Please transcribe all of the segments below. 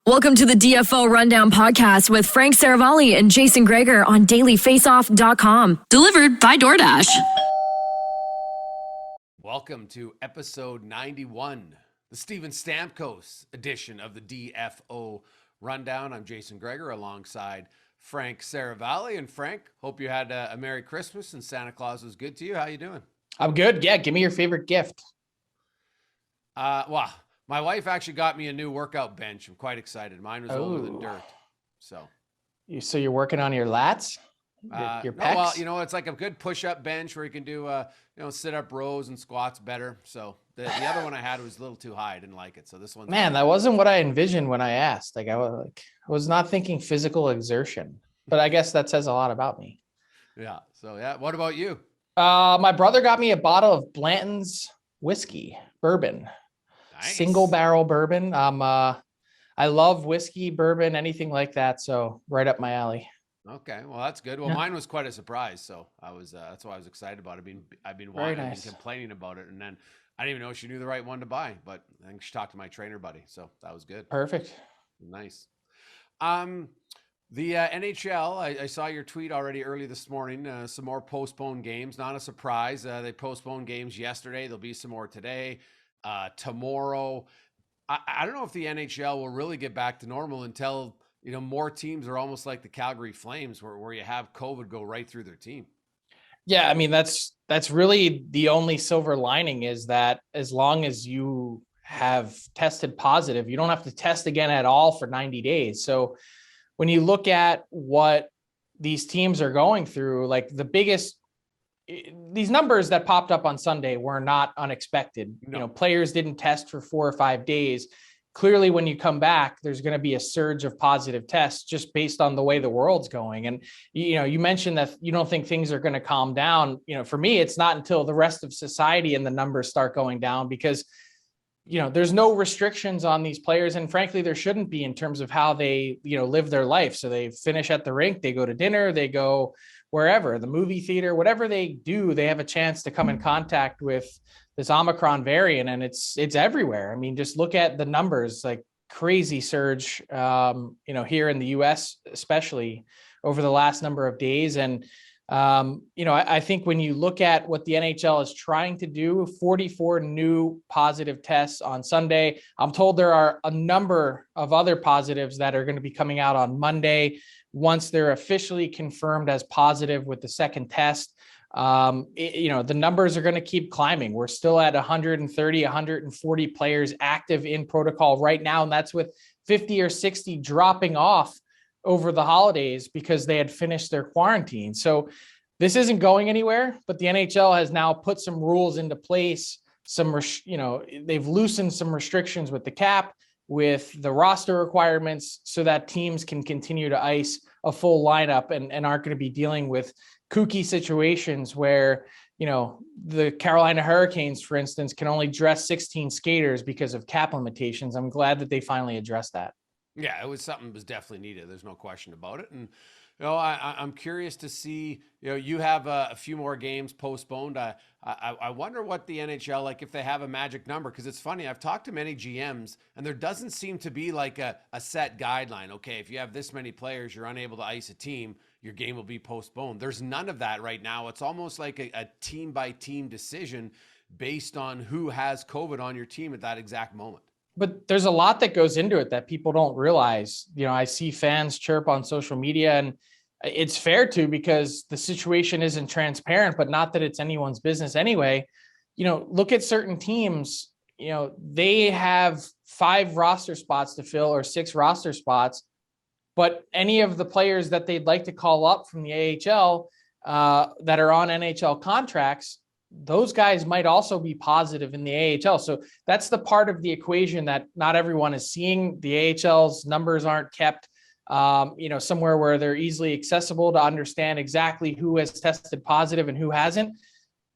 Welcome to the DFO Rundown Podcast with Frank Saravalli and Jason Gregor on dailyfaceoff.com. Delivered by DoorDash. Welcome to episode 91, the Steven Stamkos edition of the DFO Rundown. I'm Jason Gregor alongside Frank Saravalli. And Frank, hope you had a Merry Christmas and Santa Claus was good to you. How you doing? I'm good. Yeah, give me your favorite gift. Well, my wife actually got me a new workout bench. I'm quite excited. Mine was older than dirt. So you're working on your lats? Your pecs? No, well, it's like a good push-up bench where you can do, sit-up rows and squats better. So the other one I had was a little too high. I didn't like it. So this one, man, that wasn't what I envisioned when I asked. I was not thinking physical exertion, but I guess that says a lot about me. Yeah. So yeah. What about you? My brother got me a bottle of Blanton's whiskey bourbon. Nice. Single barrel bourbon. I love whiskey, bourbon, anything like that. So right up my alley. Okay, well that's good. Well, Mine was quite a surprise, so I was that's why I was excited about it. I've been complaining about it, and then I didn't even know she knew the right one to buy. But I think she talked to my trainer buddy, so that was good. Perfect. Nice. The NHL. I saw your tweet already early this morning. Some more postponed games. Not a surprise. They postponed games yesterday. There'll be some more today. Tomorrow. I don't know if the NHL will really get back to normal until, more teams are almost like the Calgary Flames where you have COVID go right through their team. Yeah. I mean, that's really the only silver lining is that as long as you have tested positive, you don't have to test again at all for 90 days. So when you look at what these teams are going through, like these numbers that popped up on Sunday were not unexpected. No. Players didn't test for 4 or 5 days. Clearly, when you come back, there's going to be a surge of positive tests just based on the way the world's going. And, you mentioned that you don't think things are going to calm down. For me, it's not until the rest of society and the numbers start going down because, there's no restrictions on these players. And frankly, there shouldn't be in terms of how they, live their life. So they finish at the rink, they go to dinner, they go wherever, the movie theater, whatever they do, they have a chance to come in contact with this Omicron variant, and it's everywhere. I mean, just look at the numbers, like crazy surge, here in the US, especially over the last number of days. And, I think when you look at what the NHL is trying to do, 44 new positive tests on Sunday. I'm told there are a number of other positives that are going to be coming out on Monday. Once they're officially confirmed as positive with the second test, the numbers are going to keep climbing. We're still at 130, 140 players active in protocol right now. And that's with 50 or 60 dropping off over the holidays because they had finished their quarantine. So this isn't going anywhere, but the NHL has now put some rules into place. They've loosened some restrictions with the cap, with the roster requirements, so that teams can continue to ice a full lineup and aren't going to be dealing with kooky situations where, the Carolina Hurricanes, for instance, can only dress 16 skaters because of cap limitations. I'm glad that they finally addressed that. Yeah, it was something that was definitely needed. There's no question about it. And, I'm curious to see, you have a few more games postponed. I wonder what the NHL, like if they have a magic number, because it's funny. I've talked to many GMs and there doesn't seem to be like a set guideline. Okay, if you have this many players, you're unable to ice a team, your game will be postponed. There's none of that right now. It's almost like a team by team decision based on who has COVID on your team at that exact moment. But there's a lot that goes into it that people don't realize. I see fans chirp on social media, and it's fair to, because the situation isn't transparent, but not that it's anyone's business anyway. Look at certain teams, they have 5 roster spots to fill or 6 roster spots, but any of the players that they'd like to call up from the AHL that are on NHL contracts, those guys might also be positive in the AHL. So that's the part of the equation that not everyone is seeing. The AHL's numbers aren't kept, somewhere where they're easily accessible to understand exactly who has tested positive and who hasn't.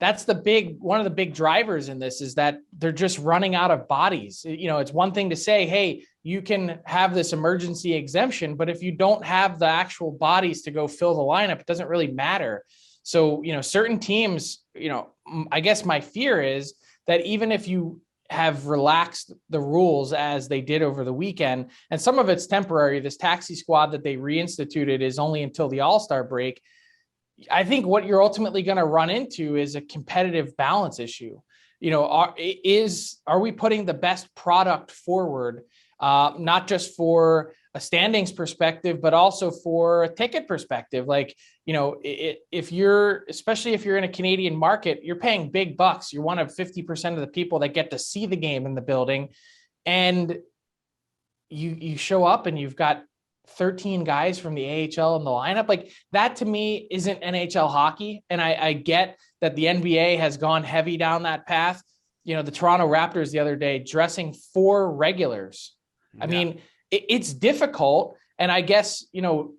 That's one of the big drivers in this, is that they're just running out of bodies. It's one thing to say, hey, you can have this emergency exemption, but if you don't have the actual bodies to go fill the lineup, it doesn't really matter. So, certain teams, I guess my fear is that even if you have relaxed the rules as they did over the weekend. And some of it's temporary. This taxi squad that they reinstituted is only until the All-Star break. I think what you're ultimately going to run into is a competitive balance issue. Are we putting the best product forward, not just for a standings perspective, but also for a ticket perspective? Especially if you're in a Canadian market, you're paying big bucks. You're one of 50% of the people that get to see the game in the building. And you show up and you've got 13 guys from the AHL in the lineup. Like, that to me isn't NHL hockey. And I get that the NBA has gone heavy down that path. The Toronto Raptors the other day dressing 4 regulars. I mean, it's difficult. And I guess,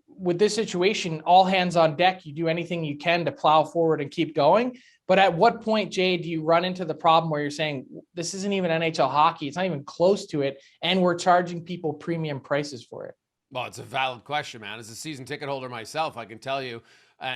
with this situation, all hands on deck, you do anything you can to plow forward and keep going. But at what point, Jay, do you run into the problem where you're saying this isn't even NHL hockey? It's not even close to it. And we're charging people premium prices for it. Well, it's a valid question, man. As a season ticket holder myself, I can tell you,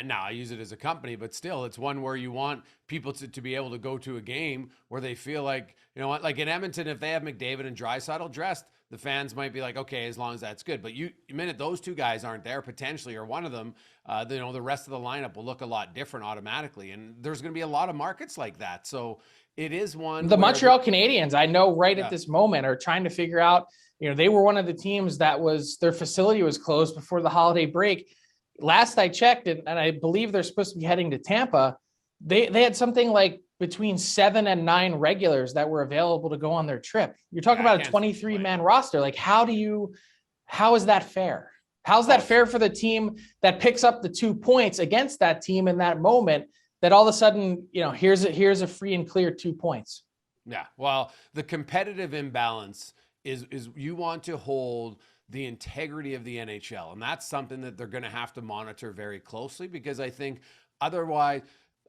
now I use it as a company, but still it's one where you want people to be able to go to a game where they feel like, like in Edmonton, if they have McDavid and Draisaitl dressed, the fans might be like, okay, as long as that's good. But the minute those 2 guys aren't there potentially, or one of them, the rest of the lineup will look a lot different automatically. And there's going to be a lot of markets like that. So it is one. The Montreal Canadiens, I know at this moment, are trying to figure out, they were one of the teams that their facility was closed before the holiday break. Last I checked, and I believe they're supposed to be heading to Tampa, they had something like between 7 and 9 regulars that were available to go on their trip. You're talking about a 23-man roster. Like, how is that fair? How's that fair for the team that picks up the 2 points against that team in that moment, that all of a sudden, here's a free and clear 2 points? Yeah. Well, the competitive imbalance is you want to hold the integrity of the NHL. And that's something that they're going to have to monitor very closely, because I think otherwise,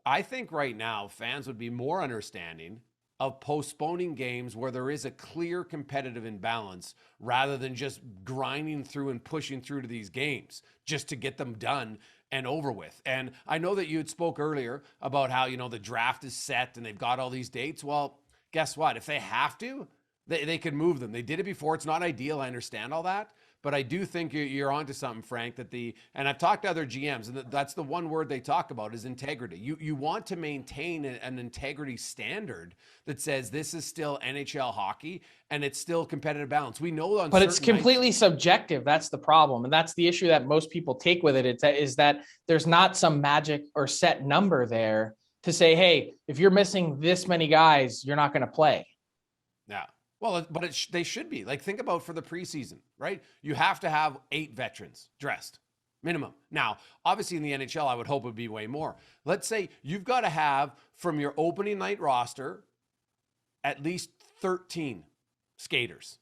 right now fans would be more understanding of postponing games where there is a clear competitive imbalance, rather than just grinding through and pushing through to these games just to get them done and over with. And I know that you had spoke earlier about how, the draft is set and they've got all these dates. Well, guess what? If they have to, they can move them. They did it before. It's not ideal. I understand all that. But I do think you're onto something, Frank, and I've talked to other GMs, and that's the one word they talk about is integrity. You want to maintain an integrity standard that says this is still NHL hockey and it's still competitive balance. We know but it's completely subjective. That's the problem. And that's the issue that most people take with it. Is that there's not some magic or set number there to say, hey, if you're missing this many guys, you're not going to play. Yeah. Well, but they should be. Like, think about for the preseason, right? You have to have 8 veterans dressed, minimum. Now, obviously in the NHL, I would hope it would be way more. Let's say you've got to have from your opening night roster at least 13 skaters.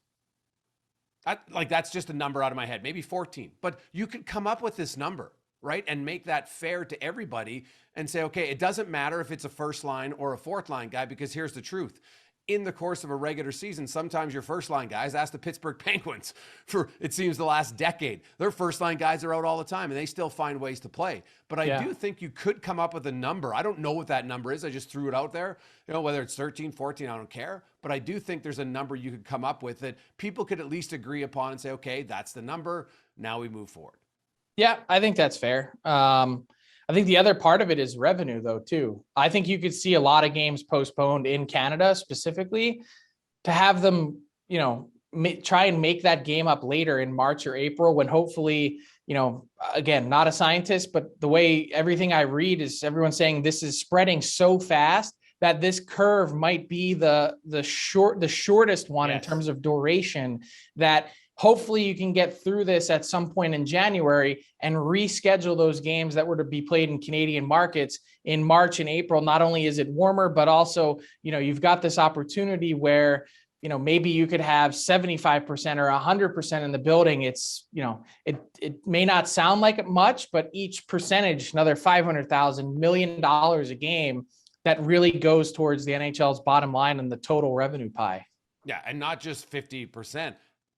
That's just a number out of my head, maybe 14. But you could come up with this number, right? And make that fair to everybody and say, okay, it doesn't matter if it's a first line or a fourth line guy, because here's the truth. In the course of a regular season, sometimes your first line guys, ask the Pittsburgh Penguins for, it seems, the last decade. Their first line guys are out all the time and they still find ways to play. But I do think you could come up with a number. I don't know what that number is. I just threw it out there. Whether it's 13, 14, I don't care. But I do think there's a number you could come up with that people could at least agree upon and say, okay, that's the number. Now we move forward. Yeah, I think that's fair. I think the other part of it is revenue, though, too. I think you could see a lot of games postponed in Canada specifically to have them, try and make that game up later in March or April, when hopefully, again, not a scientist, but the way everything I read is everyone's saying this is spreading so fast that this curve might be the shortest one in terms of duration, that hopefully you can get through this at some point in January and reschedule those games that were to be played in Canadian markets in March and April. Not only is it warmer, but also, you've got this opportunity where, maybe you could have 75% or 100% in the building. It's, it may not sound like it much, but each percentage, another $500,000, $1 million a game, that really goes towards the NHL's bottom line and the total revenue pie. Yeah. And not just 50%.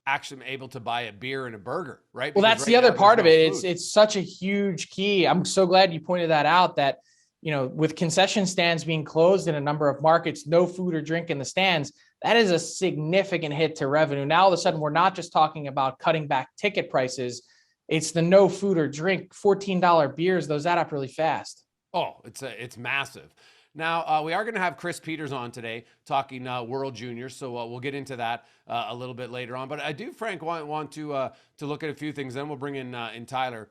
Actually able to buy a beer and a burger, right? Well, that's the other part of it. It's such a huge key. I'm so glad you pointed that out, that, with concession stands being closed in a number of markets, no food or drink in the stands, that is a significant hit to revenue. Now, all of a sudden, we're not just talking about cutting back ticket prices. It's the no food or drink, $14 beers. Those add up really fast. Oh, it's massive. Now, we are going to have Chris Peters on today talking World Juniors, so we'll get into that a little bit later on. But I do, Frank, want to look at a few things. Then we'll bring in Tyler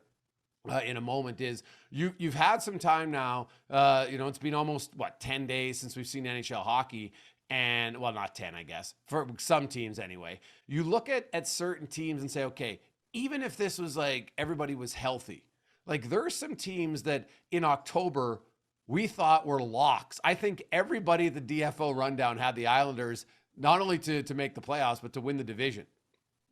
in a moment. Is you've had some time now. It's been almost 10 days since we've seen NHL hockey, and well, not 10, I guess, for some teams anyway. You look at certain teams and say, okay, even if this was like everybody was healthy, like there are some teams that in October we thought were locks. I think everybody at the DFO rundown had the Islanders not only to make the playoffs, but to win the division.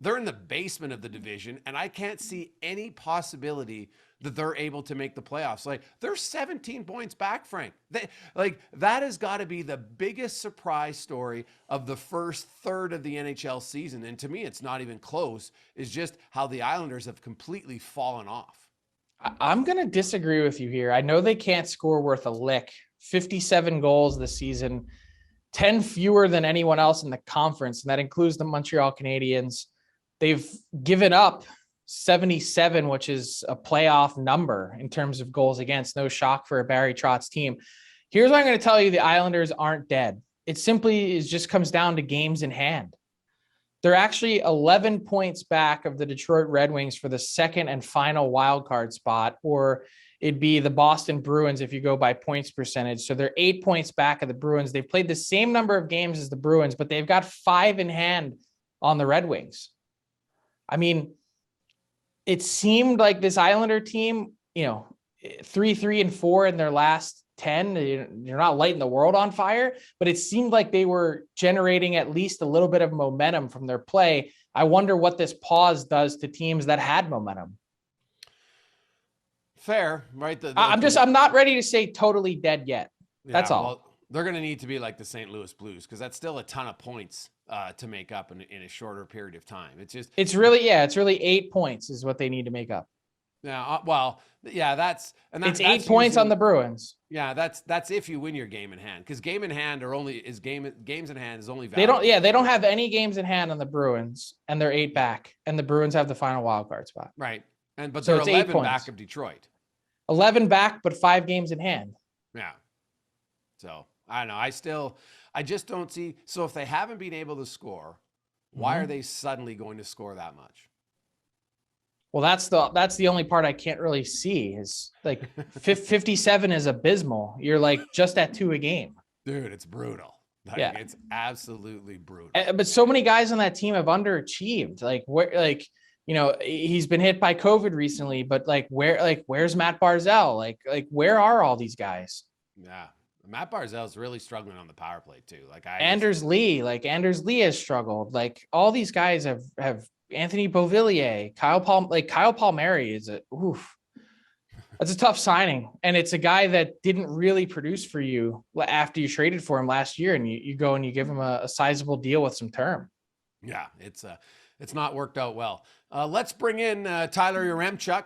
They're in the basement of the division, and I can't see any possibility that they're able to make the playoffs. Like, they're 17 points back, Frank. That has got to be the biggest surprise story of the first third of the NHL season. And to me, it's not even close. It's just how the Islanders have completely fallen off. I'm going to disagree with you here. I know they can't score worth a lick. 57 goals this season, 10 fewer than anyone else in the conference, and that includes the Montreal Canadiens. They've given up 77, which is a playoff number in terms of goals against. No shock for a Barry Trotz team. Here's what I'm going to tell you. The Islanders aren't dead. It simply just comes down to games in hand. They're actually 11 points back of the Detroit Red Wings for the second and final wild card spot, or it'd be the Boston Bruins if you go by points percentage. So they're 8 points back of the Bruins. They've played the same number of games as the Bruins, but they've got 5 in hand on the Red Wings. I mean, it seemed like this Islander team, 3-3-4 in their last 10, you're not lighting the world on fire, but it seemed like they were generating at least a little bit of momentum from their play. I wonder what this pause does to teams that had momentum. Fair, right? I'm not ready to say totally dead yet. That's all. Well, they're going to need to be like the St. Louis Blues, because that's still a ton of points to make up in a shorter period of time. It's really 8 points is what they need to make up. Yeah. That's 8 points on the Bruins. Yeah. That's if you win your game in hand, because games in hand is only valid. They don't have any games in hand on the Bruins, and they're 8 back, and the Bruins have the final wild card spot. Right. But they're 11 back of Detroit. 11 back, but 5 games in hand. Yeah. So I don't know. I just don't see. So if they haven't been able to score, why are they suddenly going to score that much? Well, that's the only part I can't really see is like 57 is abysmal. You're like just at 2 a game. Dude, it's brutal. It's absolutely brutal. But so many guys on that team have underachieved. He's been hit by COVID recently, but where's Matt Barzal? Where are all these guys? Yeah. Matt Barzal's really struggling on the power play too. Anders Lee has struggled. All these guys have Anthony Beauvillier, Kyle Palmieri is that's a tough signing. And it's a guy that didn't really produce for you after you traded for him last year, and you go and you give him a sizable deal with some term. Yeah, it's not worked out well. Let's bring in Tyler Yaremchuk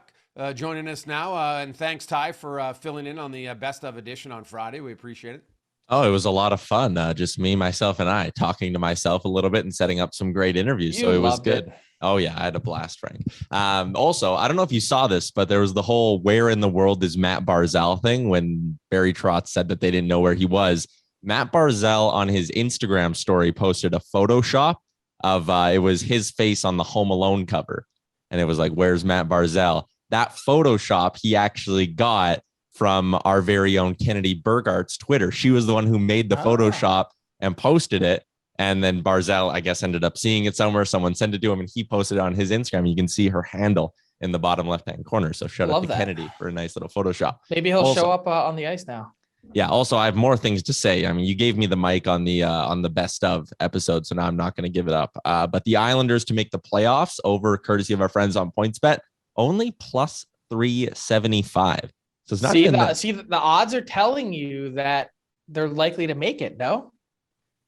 joining us now. And thanks, Ty, for filling in on the best of edition on Friday. We appreciate it. Oh, it was a lot of fun. Just me, myself, and I talking to myself a little bit and setting up some great interviews. So it was good. Oh, yeah. I had a blast, Frank. Also, I don't know if you saw this, but there was the whole where in the world is Matt Barzal thing when Barry Trotz said that they didn't know where he was. Matt Barzal on his Instagram story posted a Photoshop of it was his face on the Home Alone cover. And it was like, where's Matt Barzal? That Photoshop he actually got from our very own Kennedy Burgart's Twitter. She was the one who made the Photoshop and posted it. And then Barzal, I guess, ended up seeing it somewhere. Someone sent it to him and he posted it on his Instagram. You can see her handle in the bottom left-hand corner. So shout out to Kennedy for a nice little Photoshop. Maybe he'll show up on the ice now. Yeah. Also, I have more things to say. I mean, you gave me the mic on the best of episode, so now I'm not going to give it up. But the Islanders to make the playoffs over courtesy of our friends on PointsBet, only plus 375. So it's not the odds are telling you that they're likely to make it. No,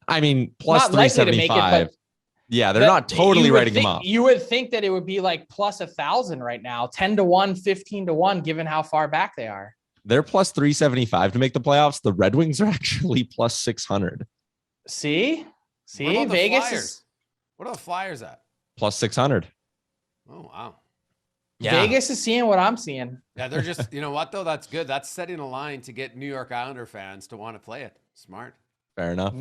I mean, plus 375. Yeah, they're not totally writing them up. You would think that it would be like plus 1,000 right now, 10-1, 15-1, given how far back they are. They're plus 375 to make the playoffs. The Red Wings are actually plus 600. See, See, Vegas Flyers? What are the Flyers at? Plus 600. Oh, wow. Yeah. Vegas is seeing what I'm seeing. Yeah, they're just, you know what, though? That's good. That's setting a line to get New York Islander fans to want to play it. Smart. Fair enough.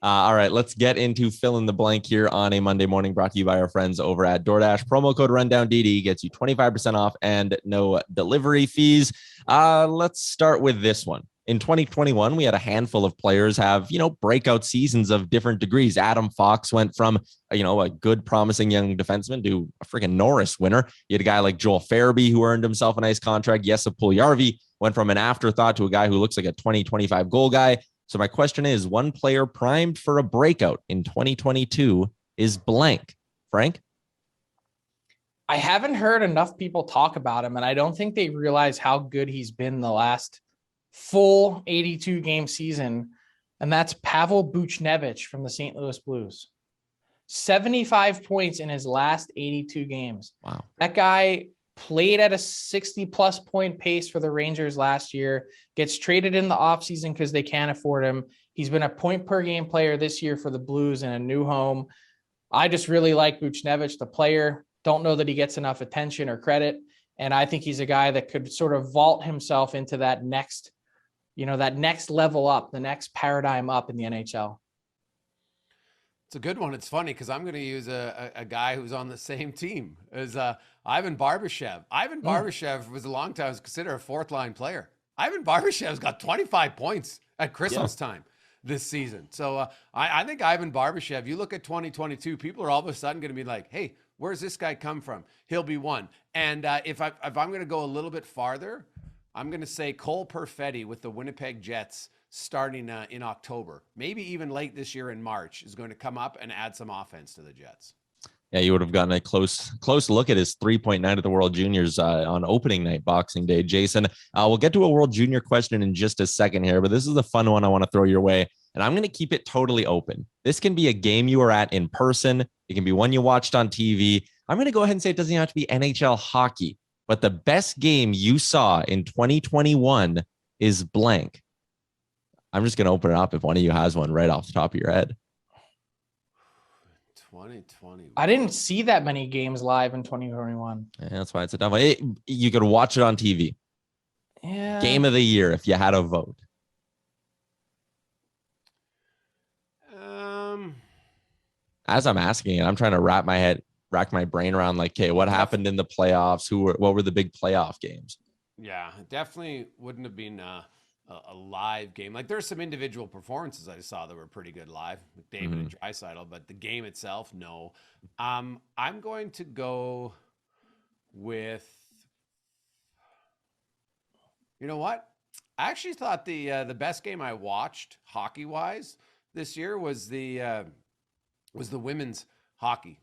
All right, let's get into fill in the blank here on a Monday morning, brought to you by our friends over at DoorDash. Promo code RundownDD gets you 25% off and no delivery fees. Let's start with this one. In 2021, we had a handful of players have, breakout seasons of different degrees. Adam Fox went from, a good, promising young defenseman to a freaking Norris winner. You had a guy like Joel Farabee who earned himself a nice contract. Jesse Puljujarvi went from an afterthought to a guy who looks like a 20-25 goal guy. So my question is, one player primed for a breakout in 2022 is blank. Frank? I haven't heard enough people talk about him, and I don't think they realize how good he's been the last full 82 game season. And that's Pavel Buchnevich from the St. Louis Blues. 75 points in his last 82 games. Wow. That guy played at a 60-plus point pace for the Rangers last year, gets traded in the offseason because they can't afford him. He's been a point-per-game player this year for the Blues in a new home. I just really like Buchnevich, the player. Don't know that he gets enough attention or credit, and I think he's a guy that could sort of vault himself into that next level up, the next paradigm up in the NHL. It's a good one. It's funny because I'm going to use a guy who's on the same team as Ivan Barbashev. Ivan Barbashev was a long time considered a fourth-line player. Ivan Barbashev's got 25 points at Christmas time this season. So I think Ivan Barbashev, you look at 2022, people are all of a sudden going to be like, hey, where's this guy come from? He'll be one. And if I'm going to go a little bit farther, I'm going to say Cole Perfetti with the Winnipeg Jets starting in October, maybe even late this year in March, is going to come up and add some offense to the Jets. Yeah, you would have gotten a close look at his 3-point night at the World Juniors on opening night, Boxing Day. Jason, we'll get to a World Junior question in just a second here, but this is a fun one I want to throw your way, and I'm going to keep it totally open. This can be a game you were at in person. It can be one you watched on TV. I'm going to go ahead and say it doesn't have to be NHL hockey, but the best game you saw in 2021 is blank. I'm just going to open it up if one of you has one right off the top of your head. 2020. I didn't see that many games live in 2021. Yeah, that's why it's a tough one. You could watch it on TV. Yeah. Game of the year if you had a vote. As I'm asking it, I'm trying to rack my brain around like, okay, what happened in the playoffs? What were the big playoff games? Yeah, it definitely wouldn't have been a live game. Like there's some individual performances I saw that were pretty good live, like David and Draisaitl, but the game itself, no. I'm going to go with, you know what? I actually thought the best game I watched hockey wise this year was the women's hockey,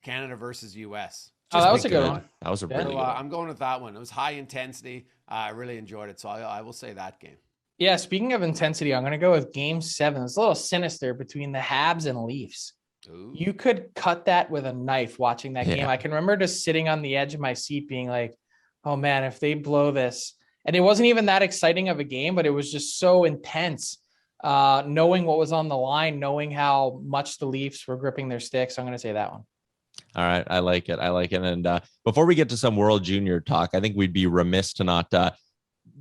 Canada versus US. That was a good one. That was a really good one. I'm going with that one. It was high intensity. I really enjoyed it. So I will say that game. Yeah, speaking of intensity, I'm going to go with Game 7. It's a little sinister between the Habs and Leafs. Ooh. You could cut that with a knife watching that game. I can remember just sitting on the edge of my seat being like, oh, man, if they blow this. And it wasn't even that exciting of a game, but it was just so intense, knowing what was on the line, knowing how much the Leafs were gripping their sticks. I'm going to say that one. All right. I like it. And before we get to some World Junior talk, I think we'd be remiss to not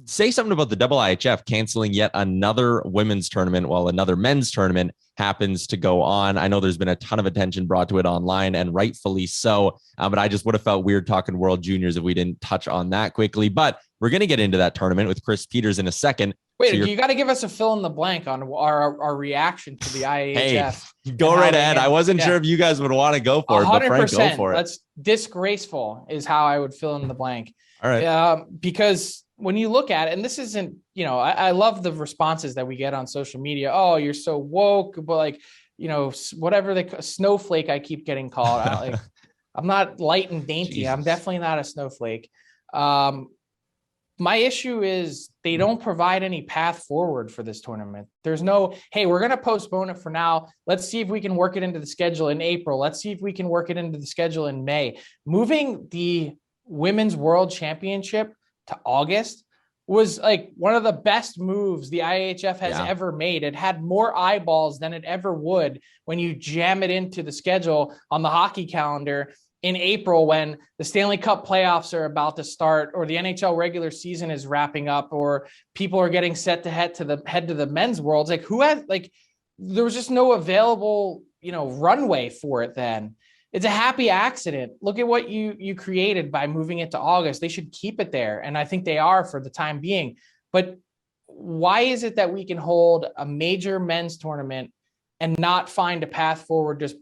say something about the IIHF canceling yet another women's tournament while another men's tournament happens to go on. I know there's been a ton of attention brought to it online, and rightfully so. But I just would have felt weird talking World Juniors if we didn't touch on that quickly. But we're going to get into that tournament with Chris Peters in a second. Wait, so you got to give us a fill in the blank on our reaction to the IIHF. Hey, go right ahead. I wasn't sure if you guys would want to go for it, but Frank, go for it. That's disgraceful is how I would fill in the blank. All right. Because when you look at it, and this isn't, I love the responses that we get on social media. Oh, you're so woke, but like, whatever the snowflake I keep getting called out. Like, I'm not light and dainty. Jesus. I'm definitely not a snowflake. My issue is they don't provide any path forward for this tournament. There's no, hey, we're going to postpone it for now. Let's see if we can work it into the schedule in April. Let's see if we can work it into the schedule in May. Moving the Women's World Championship to August was like one of the best moves the IHF has ever made. It had more eyeballs than it ever would when you jam it into the schedule on the hockey calendar in April when the Stanley Cup playoffs are about to start, or the NHL regular season is wrapping up, or people are getting set to head to the men's worlds. Like there was just no available, runway for it then. It's a happy accident. Look at what you created by moving it to August. They should keep it there. And I think they are for the time being. But why is it that we can hold a major men's tournament and not find a path forward, just,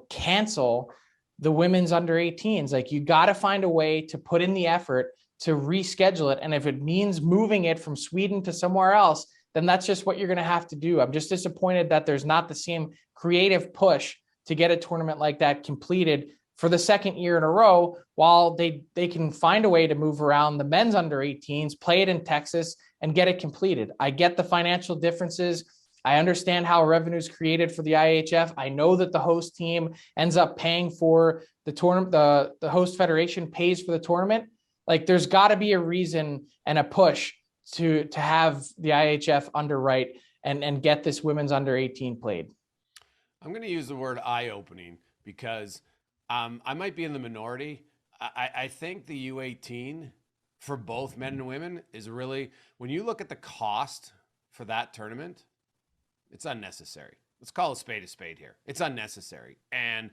cancel the women's under 18s? Like, you got to find a way to put in the effort to reschedule it. And if it means moving it from Sweden to somewhere else, then that's just what you're going to have to do. I'm just disappointed that there's not the same creative push to get a tournament like that completed for the second year in a row, while they can find a way to move around the men's under 18s, play it in Texas, and get it completed. I get the financial differences. I understand how revenue is created for the IHF. I know that the host team ends up paying for the tournament. The host federation pays for the tournament. Like, there's got to be a reason and a push to have the IHF underwrite and get this women's under 18 played. I'm going to use the word eye-opening because I might be in the minority. I think the U18 for both men and women is really, when you look at the cost for that tournament, it's unnecessary. Let's call a spade here. It's unnecessary. And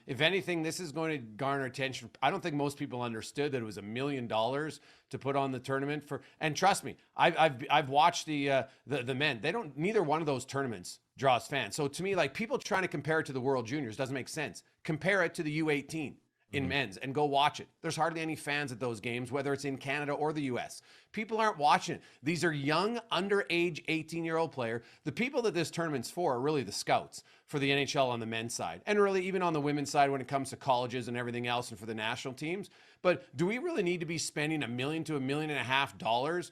if anything, this is going to garner attention. I don't think most people understood that it was $1 million to put on the tournament for. And trust me, I've watched the men. Neither one of those tournaments draws fans. So to me, like, people trying to compare it to the World Juniors doesn't make sense. Compare it to the U18 in men's and go watch it. There's hardly any fans at those games, whether it's in Canada or the US. People aren't watching it. These are young, underage 18-year-old player. The people that this tournament's for are really the scouts for the NHL on the men's side, and really even on the women's side when it comes to colleges and everything else, and for the national teams. But do we really need to be spending $1 million to $1.5 million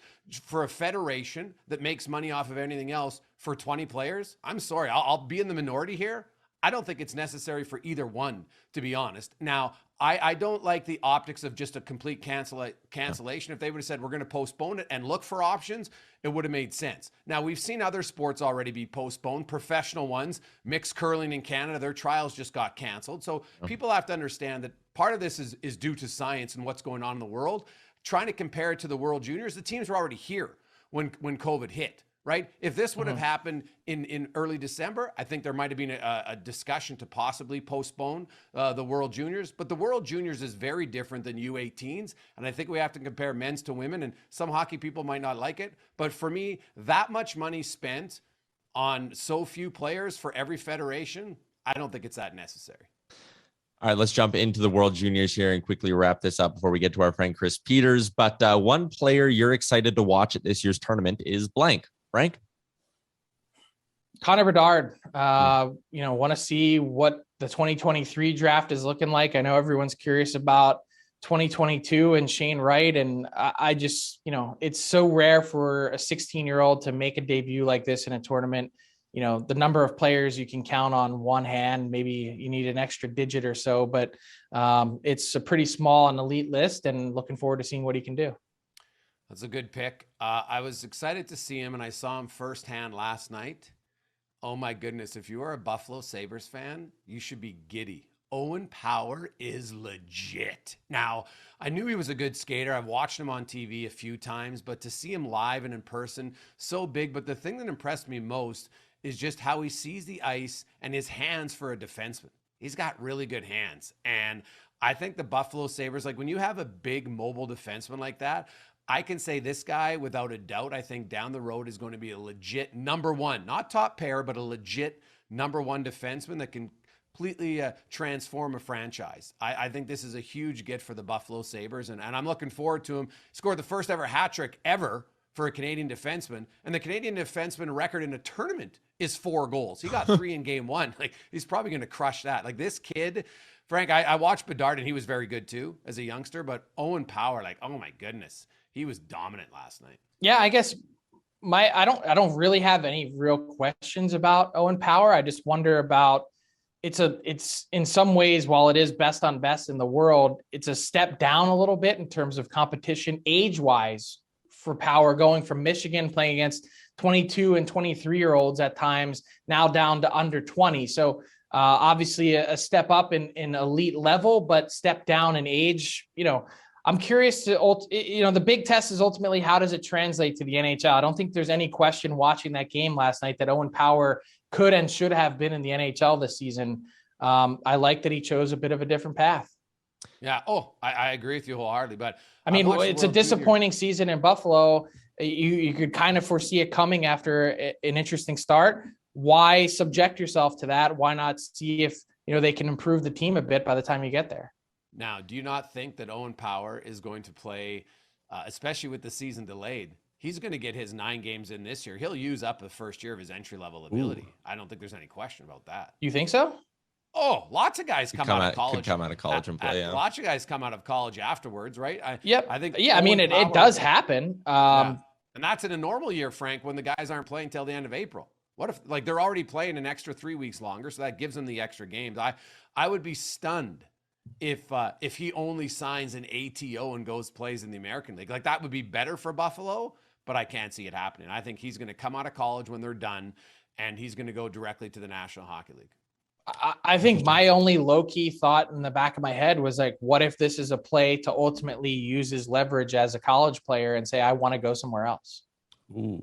for a federation that makes money off of anything else for 20 players? I'm sorry, I'll be in the minority here. I don't think it's necessary for either one, to be honest. Now, I don't like the optics of just a complete cancellation. If they would have said, we're going to postpone it and look for options, it would have made sense. Now, we've seen other sports already be postponed, professional ones, mixed curling in Canada, their trials just got canceled. So people have to understand that part of this is due to science and what's going on in the world. Trying to compare it to the World Juniors, the teams were already here when COVID hit. Right? If this would have happened in early December, I think there might have been a discussion to possibly postpone the World Juniors. But the World Juniors is very different than U18s. And I think we have to compare men's to women. And some hockey people might not like it. But for me, that much money spent on so few players for every federation, I don't think it's that necessary. All right, let's jump into the World Juniors here and quickly wrap this up before we get to our friend Chris Peters. But one player you're excited to watch at this year's tournament is blank. Frank? Connor Bedard. Want to see what the 2023 draft is looking like. I know everyone's curious about 2022 and Shane Wright. And I just, it's so rare for a 16-year-old to make a debut like this in a tournament. The number of players you can count on one hand, maybe you need an extra digit or so, but it's a pretty small and elite list, and looking forward to seeing what he can do. That's a good pick. I was excited to see him, and I saw him firsthand last night. Oh my goodness, if you are a Buffalo Sabres fan, you should be giddy. Owen Power is legit. Now, I knew he was a good skater. I've watched him on TV a few times, but to see him live and in person, so big. But the thing that impressed me most is just how he sees the ice and his hands for a defenseman. He's got really good hands. And I think the Buffalo Sabres, like, when you have a big mobile defenseman like that, I can say this guy, without a doubt, I think down the road is going to be a legit number one, not top pair, but a legit number one defenseman that can completely transform a franchise. I think this is a huge get for the Buffalo Sabres, and I'm looking forward to him. He scored the first ever hat trick ever for a Canadian defenseman, and the Canadian defenseman record in a tournament is 4 goals. He got 3 in game 1. Like, he's probably going to crush that. Like, this kid, Frank, I watched Bedard, and he was very good too as a youngster, but Owen Power, like, oh my goodness. He was dominant last night. Yeah, I guess I don't really have any real questions about Owen Power. I just wonder about it's in some ways, while it is best on best in the world, it's a step down a little bit in terms of competition age-wise for Power, going from Michigan, playing against 22 and 23-year-olds at times, now down to under 20. So obviously a step up in elite level, but step down in age. I'm curious the big test is ultimately, how does it translate to the NHL? I don't think there's any question watching that game last night that Owen Power could and should have been in the NHL this season. I like that he chose a bit of a different path. Yeah. Oh, I agree with you wholeheartedly, but I mean, it's a disappointing season in Buffalo. You could kind of foresee it coming after an interesting start. Why subject yourself to that? Why not see if, they can improve the team a bit by the time you get there? Now, do you not think that Owen Power is going to play, especially with the season delayed? He's going to get his 9 games in this year. He'll use up the first year of his entry-level ability. Ooh. I don't think there's any question about that. You think so? Oh, lots of guys come out of college. Could come out of college and play. Yeah. Lots of guys come out of college afterwards, right? I think. Yeah, I mean, it does happen. And that's in a normal year, Frank, when the guys aren't playing till the end of April. What if, they're already playing an extra 3 weeks longer, so that gives them the extra games. I would be stunned if he only signs an ATO and plays in the American League. That would be better for Buffalo, but I can't see it happening. I think he's going to come out of college when they're done, and he's going to go directly to the National Hockey League. I think my only low-key thought in the back of my head was what if this is a play to ultimately use his leverage as a college player and say, I want to go somewhere else? Ooh,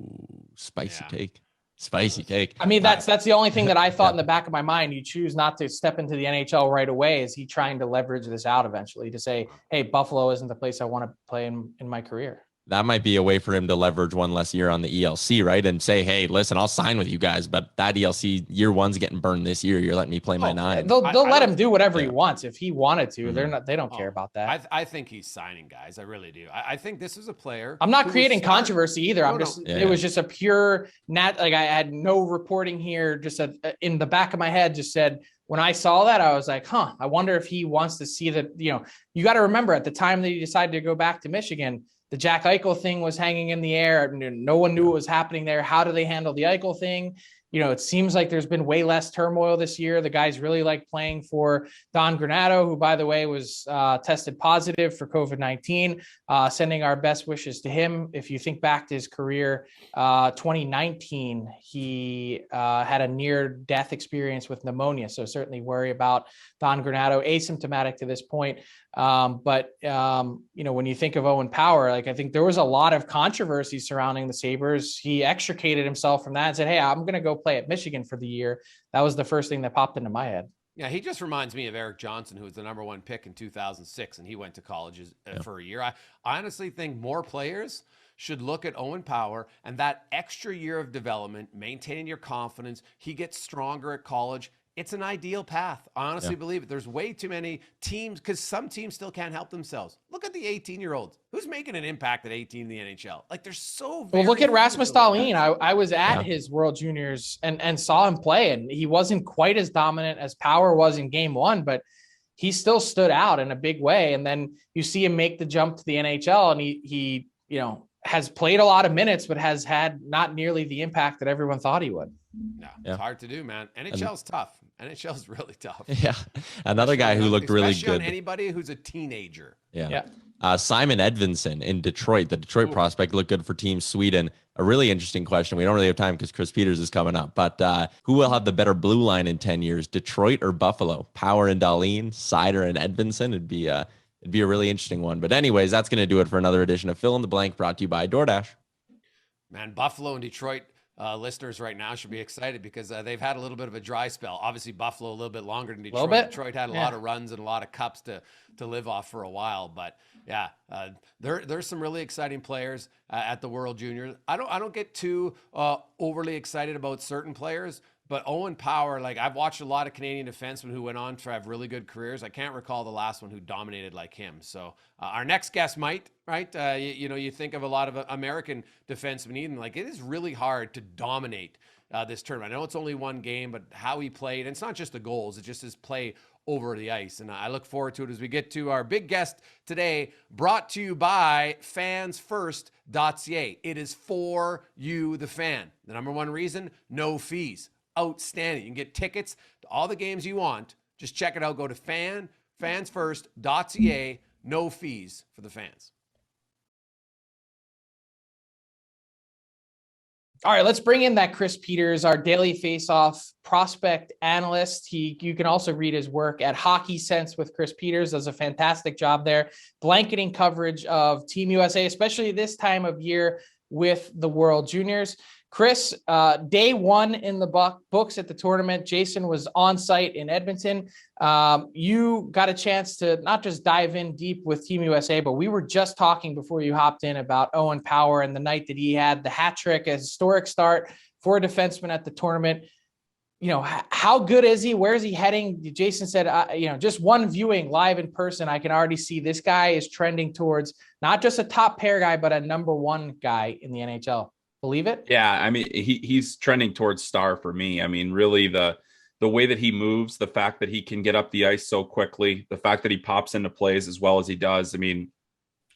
spicy take. Spicy take. I mean, that's the only thing that I thought in the back of my mind. You choose not to step into the NHL right away. Is he trying to leverage this out eventually to say, hey, Buffalo isn't the place I want to play in my career? That might be a way for him to leverage one less year on the ELC, right? And say, hey, listen, I'll sign with you guys, but that ELC year 1's getting burned this year. You're letting me play my 9. They'll let him do whatever he wants. If he wanted to, they don't care about that. I think he's signing guys. I really do. I think this is a player. I'm not creating controversy either. It was just a pure I had no reporting here. Just in the back of my head, just said, when I saw that, I was like, I wonder if he wants to see that, you got to remember at the time that he decided to go back to Michigan, the Jack Eichel thing was hanging in the air. No one knew what was happening there. How do they handle the Eichel thing? It seems like there's been way less turmoil this year. The guys really like playing for Don Granato, who, by the way, was tested positive for COVID-19. Sending our best wishes to him. If you think back to his career, 2019, he had a near-death experience with pneumonia. So certainly worry about Don Granato, asymptomatic to this point. But when you think of Owen Power, I think there was a lot of controversy surrounding the Sabres. He extricated himself from that and said, hey, I'm going to go play at Michigan for the year. That was the first thing that popped into my head. Yeah, he just reminds me of Eric Johnson, who was the number 1 pick in 2006, and he went to college for a year. I honestly think more players should look at Owen Power and that extra year of development, maintaining your confidence. He gets stronger at college. It's an ideal path. I honestly believe it. There's way too many teams, because some teams still can't help themselves. Look at the 18-year-olds. Who's making an impact at 18 in the NHL? They're so very... Well, look at Rasmus Dahlin. I was at his World Juniors and saw him play, and he wasn't quite as dominant as Power was in game 1, but he still stood out in a big way. And then you see him make the jump to the NHL, and he has played a lot of minutes, but has had not nearly the impact that everyone thought he would. No, it's hard to do, man. NHL's tough. NHL's really tough. Yeah. Another guy who looked really good. On anybody who's a teenager. Yeah. Simon Edvinsson in Detroit. The Detroit prospect looked good for Team Sweden. A really interesting question. We don't really have time because Chris Peters is coming up. But who will have the better blue line in 10 years, Detroit or Buffalo? Power and Dahlin, Seider and Edvinsson. It'd be a really interesting one. But anyways, that's going to do it for another edition of Fill in the Blank, brought to you by DoorDash. Man, Buffalo and Detroit listeners right now should be excited because they've had a little bit of a dry spell. Obviously, Buffalo a little bit longer than Detroit. Detroit had a lot of runs and a lot of cups to live off for a while. But yeah, there's some really exciting players at the World Juniors. I don't get too overly excited about certain players. But Owen Power, I've watched a lot of Canadian defensemen who went on to have really good careers. I can't recall the last one who dominated like him. So our next guest might, right? You think of a lot of American defensemen, even it is really hard to dominate this tournament. I know it's only one game, but how he played, and it's not just the goals, it's just his play over the ice. And I look forward to it as we get to our big guest today, brought to you by fansfirst.ca. It is for you, the fan. The number one reason, no fees. Outstanding. You can get tickets to all the games you want. Just check it out. Go to fansfirst.ca. No fees for the fans. All right, let's bring in that Chris Peters, our daily face-off prospect analyst. You can also read his work at Hockey Sense with Chris Peters. Does a fantastic job there, blanketing coverage of Team USA, especially this time of year with the World Juniors. Chris, day one in the books at the tournament. Jason was on site in Edmonton. You got a chance to not just dive in deep with Team USA, but we were just talking before you hopped in about Owen Power and the night that he had the hat trick, a historic start for a defenseman at the tournament. You know, how good is he? Where is he heading? Jason said, just one viewing live in person, I can already see this guy is trending towards not just a top pair guy, but a number one guy in the NHL. Believe it? Yeah, I mean, he's trending towards star for me. I mean, really the way that he moves, the fact that he can get up the ice so quickly, the fact that he pops into plays as well as he does. I mean,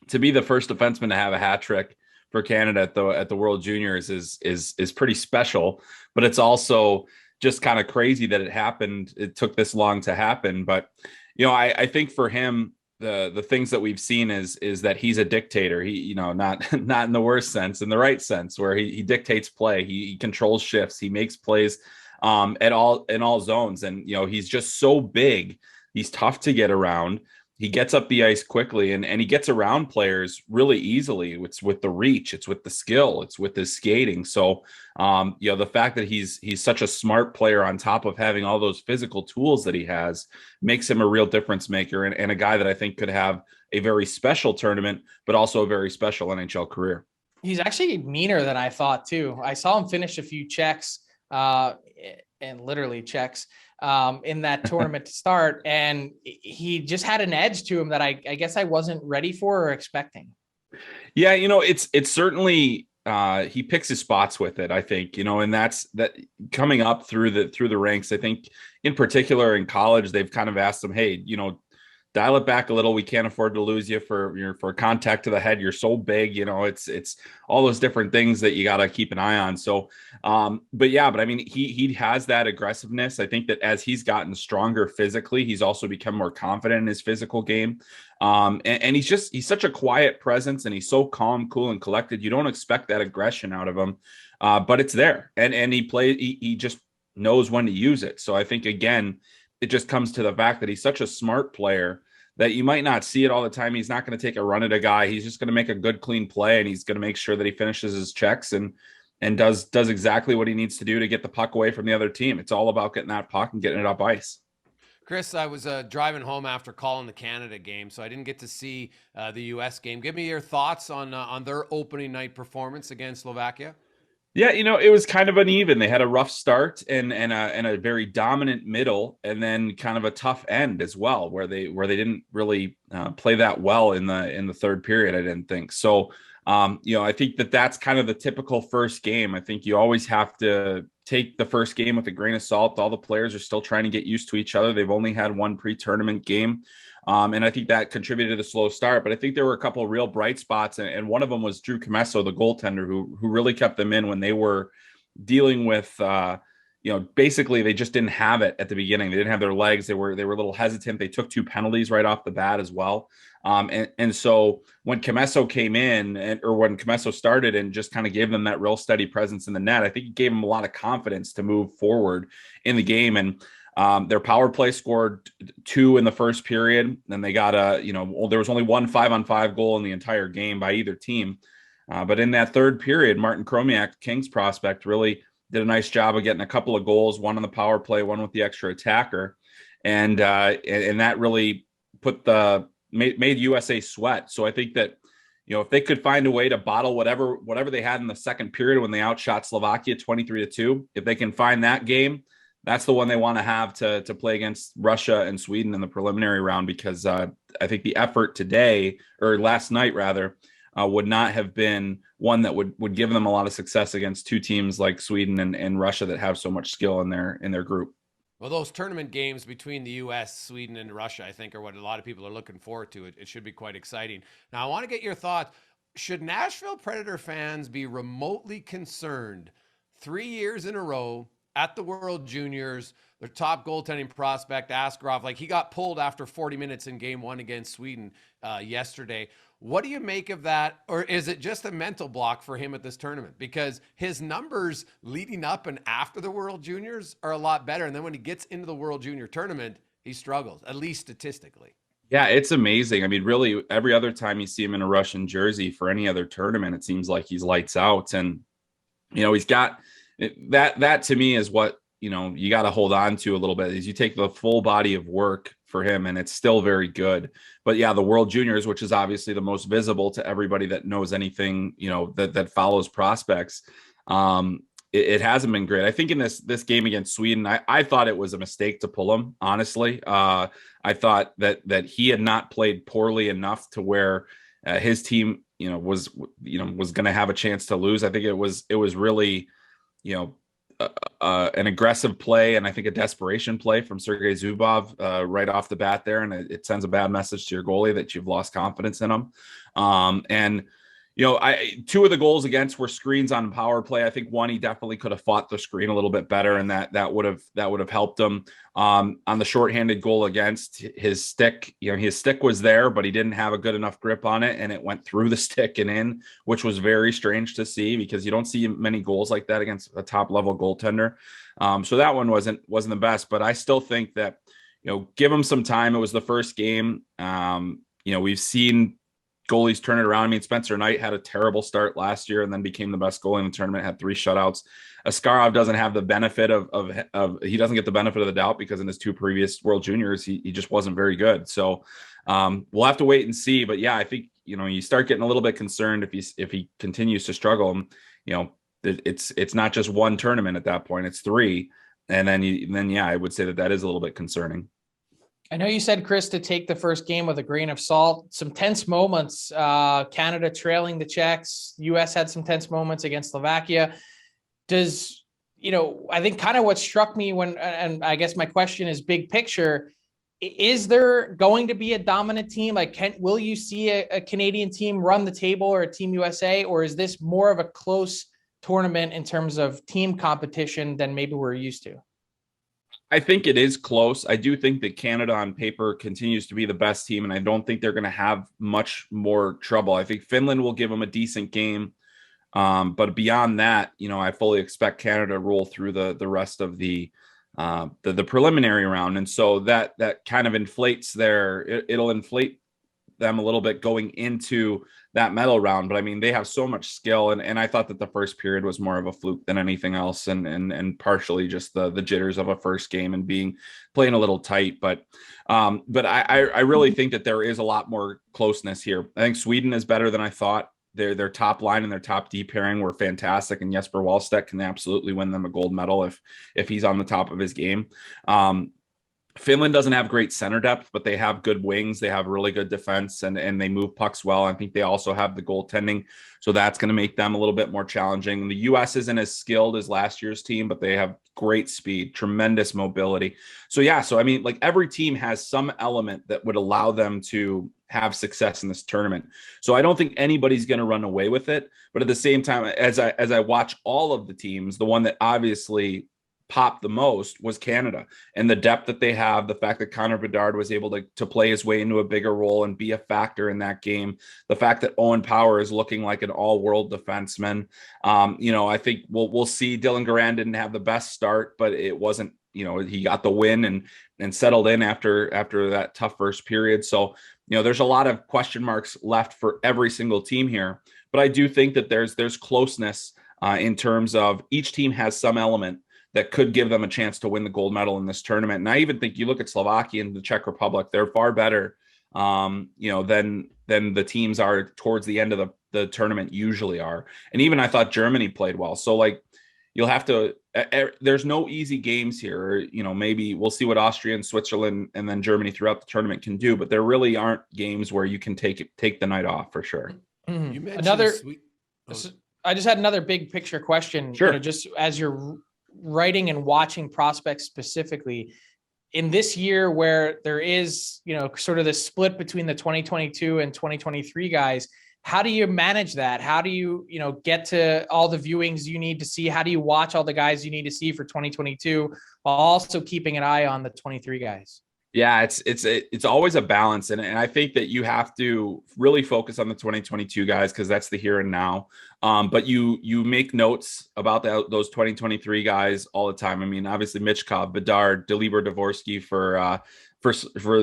to be the first defenseman to have a hat trick for Canada at the World Juniors is pretty special, but it's also just kind of crazy that it happened. It took this long to happen, but I think for him, the things that we've seen is that he's a dictator. He, not in the worst sense, in the right sense, where he dictates play. He controls shifts. He makes plays in all zones. And, he's just so big. He's tough to get around. He gets up the ice quickly and he gets around players really easily. It's with the reach, it's with the skill, it's with his skating. So, the fact that he's such a smart player on top of having all those physical tools that he has makes him a real difference maker and a guy that I think could have a very special tournament, but also a very special NHL career. He's actually meaner than I thought too. I saw him finish a few checks and literally checks in that tournament to start. And he just had an edge to him that I guess I wasn't ready for or expecting. Yeah. It's certainly he picks his spots with it, I think, and that's that coming up through the ranks. I think in particular in college, they've kind of asked him, hey, dial it back a little. We can't afford to lose you for contact to the head. You're so big, it's all those different things that you got to keep an eye on. So, but I mean, he has that aggressiveness. I think that as he's gotten stronger physically, he's also become more confident in his physical game. And he's such a quiet presence and he's so calm, cool, and collected. You don't expect that aggression out of him, but it's there. And he just knows when to use it. So I think, again, it just comes to the fact that he's such a smart player that you might not see it all the time. He's not going to take a run at a guy. He's just going to make a good, clean play, and he's going to make sure that he finishes his checks and does exactly what he needs to do to get the puck away from the other team. It's all about getting that puck and getting it up ice. Chris, I was driving home after calling the Canada game, so I didn't get to see the U.S. game. Give me your thoughts on their opening night performance against Slovakia. Yeah, it was kind of uneven. They had a rough start and a very dominant middle, and then kind of a tough end as well, where they didn't really play that well in the third period. I didn't think so. I think that's kind of the typical first game. I think you always have to take the first game with a grain of salt. All the players are still trying to get used to each other. They've only had one pre-tournament game. And I think that contributed to the slow start, but I think there were a couple of real bright spots. And one of them was Drew Commesso, the goaltender, who really kept them in when they were dealing with, basically they just didn't have it at the beginning. They didn't have their legs. They were a little hesitant. They took 2 penalties right off the bat as well. And so when Commesso came in or when Commesso started and just kind of gave them that real steady presence in the net, I think it gave them a lot of confidence to move forward in the game. And their power play scored 2 in the first period. Then they got there was only one 5-on-5 goal in the entire game by either team. But in that third period, Martin Chromiak, Kings prospect, really did a nice job of getting a couple of goals, one on the power play, one with the extra attacker. And that really made USA sweat. So I think that, if they could find a way to bottle whatever they had in the second period when they outshot Slovakia 23-2, if they can find that game, that's the one they want to have to play against Russia and Sweden in the preliminary round, because I think the effort today, or last night rather, would not have been one that would give them a lot of success against two teams like Sweden and Russia that have so much skill in their group. Well, those tournament games between the U.S., Sweden, and Russia, I think, are what a lot of people are looking forward to. It should be quite exciting. Now, I want to get your thoughts. Should Nashville Predator fans be remotely concerned 3 years in a row at the World Juniors, their top goaltending prospect, Askarov, like he got pulled after 40 minutes in game 1 against Sweden yesterday. What do you make of that? Or is it just a mental block for him at this tournament? Because his numbers leading up and after the World Juniors are a lot better. And then when he gets into the World Junior tournament, he struggles, at least statistically. Yeah, it's amazing. I mean, really, every other time you see him in a Russian jersey for any other tournament, it seems like he's lights out. And, he's got that to me is what, you got to hold on to a little bit is you take the full body of work for him and it's still very good. But yeah, the World Juniors, which is obviously the most visible to everybody that knows anything, that follows prospects. It hasn't been great. I think in this game against Sweden, I thought it was a mistake to pull him. Honestly, I thought that he had not played poorly enough to where his team, was going to have a chance to lose. I think it was really, an aggressive play and I think a desperation play from Sergei Zubov right off the bat there, and it sends a bad message to your goalie that you've lost confidence in him. And two of the goals against were screens on power play. I think one, he definitely could have fought the screen a little bit better, and that would have helped him. On the shorthanded goal against, his stick, his stick was there, but he didn't have a good enough grip on it, and it went through the stick and in, which was very strange to see because you don't see many goals like that against a top level goaltender. So that one wasn't the best, but I still think that, give him some time. It was the first game. We've seen goalies turn it around. I mean, Spencer Knight had a terrible start last year and then became the best goalie in the tournament, had 3 shutouts. Askarov doesn't have the benefit of he doesn't get the benefit of the doubt because in his 2 previous World Juniors, he just wasn't very good. So we'll have to wait and see. But yeah, I think, you start getting a little bit concerned if he continues to struggle. It's not just one tournament at that point, it's 3. And then yeah, I would say that is a little bit concerning. I know you said, Chris, to take the first game with a grain of salt. Some tense moments. Canada trailing the Czechs. U.S. had some tense moments against Slovakia. I think kind of what struck me and I guess my question is big picture, is there going to be a dominant team? Like, will you see a Canadian team run the table or a Team USA, or is this more of a close tournament in terms of team competition than maybe we're used to? I think it is close. I do think that Canada on paper continues to be the best team, and I don't think they're going to have much more trouble. I think Finland will give them a decent game. But beyond that, I fully expect Canada to roll through the rest of the preliminary round. And so that kind of inflates it'll inflate them a little bit going into that medal round. But I mean, they have so much skill. And I thought that the first period was more of a fluke than anything else. And partially just the jitters of a first game and playing a little tight. But I really think that there is a lot more closeness here. I think Sweden is better than I thought. Their top line and their top D pairing were fantastic. And Jesper Wallstedt can absolutely win them a gold medal if he's on the top of his game. Finland doesn't have great center depth, but they have good wings. They have really good defense and they move pucks well. I think they also have the goaltending. So that's going to make them a little bit more challenging. The U.S. isn't as skilled as last year's team, but they have great speed, tremendous mobility. So I mean, like every team has some element that would allow them to have success in this tournament. So I don't think anybody's going to run away with it. But at the same time, as I watch all of the teams, the one that obviously popped the most was Canada, and the depth that they have, the fact that Connor Bedard was able to play his way into a bigger role and be a factor in that game, the fact that Owen Power is looking like an all-world defenseman. I think we'll see. Dylan Garand didn't have the best start, but it wasn't, he got the win and settled in after that tough first period. So, there's a lot of question marks left for every single team here, but I do think that there's closeness in terms of each team has some element that could give them a chance to win the gold medal in this tournament. And I even think you look at Slovakia and the Czech Republic, they're far better, than the teams are towards the end of the tournament usually are. And even I thought Germany played well. So like you'll have to, there's no easy games here. Maybe we'll see what Austria and Switzerland and then Germany throughout the tournament can do, but there really aren't games where you can take the night off for sure. Mm-hmm. You mentioned I just had another big picture question. Sure. Just as you're writing and watching prospects specifically in this year where there is, sort of the split between the 2022 and 2023 guys, how do you manage that? How do you, get to all the viewings you need to see? How do you watch all the guys you need to see for 2022 while also keeping an eye on the 23 guys? Yeah, it's always a balance. And I think that you have to really focus on the 2022 guys because that's the here and now. But you make notes about those 2023 guys all the time. I mean, obviously Michkov, Bedard, Dalibor Dvorsky for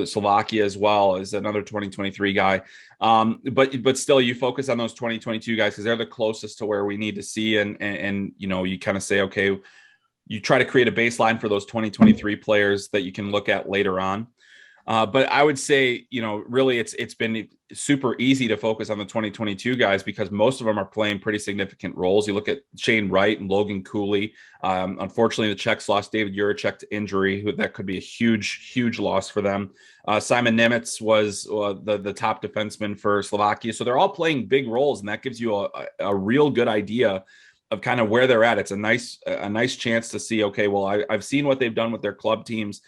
Slovakia as well as another 2023 guy. But still you focus on those 2022 guys because they're the closest to where we need to see. And you kind of say, okay, you try to create a baseline for those 2023 players that you can look at later on. But I would say, really it's been super easy to focus on the 2022 guys because most of them are playing pretty significant roles. You look at Shane Wright and Logan Cooley. Unfortunately, the Czechs lost David Uramchuk to injury. That could be a huge, huge loss for them. Simon Nemec was the top defenseman for Slovakia. So they're all playing big roles, and that gives you a real good idea of kind of where they're at. It's a nice chance to see, okay, well, I've seen what they've done with their club teams.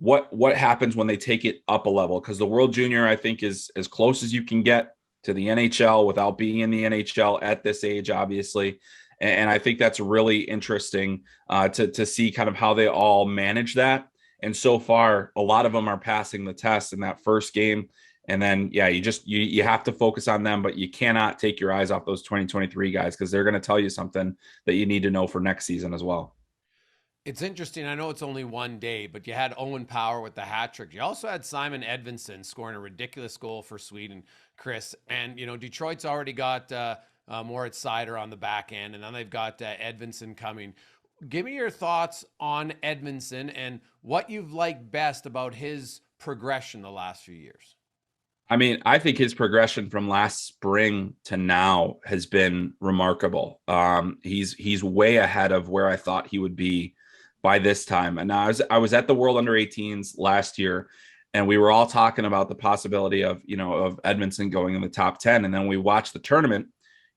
What happens when they take it up a level? Because the World Junior, I think, is as close as you can get to the NHL without being in the NHL at this age, obviously. And I think that's really interesting to see kind of how they all manage that. And so far, a lot of them are passing the test in that first game. And then, yeah, you have to focus on them, but you cannot take your eyes off those 2023 guys because they're going to tell you something that you need to know for next season as well. It's interesting. I know it's only one day, but you had Owen Power with the hat trick. You also had Simon Edvinsson scoring a ridiculous goal for Sweden, Chris. And, Detroit's already got Moritz Seider on the back end, and then they've got Edvinsson coming. Give me your thoughts on Edvinsson and what you've liked best about his progression the last few years. I mean, I think his progression from last spring to now has been remarkable. He's way ahead of where I thought he would be by this time. And now I was at the World Under-18s last year, and we were all talking about the possibility of Edvinsson going in the top 10. And then we watched the tournament.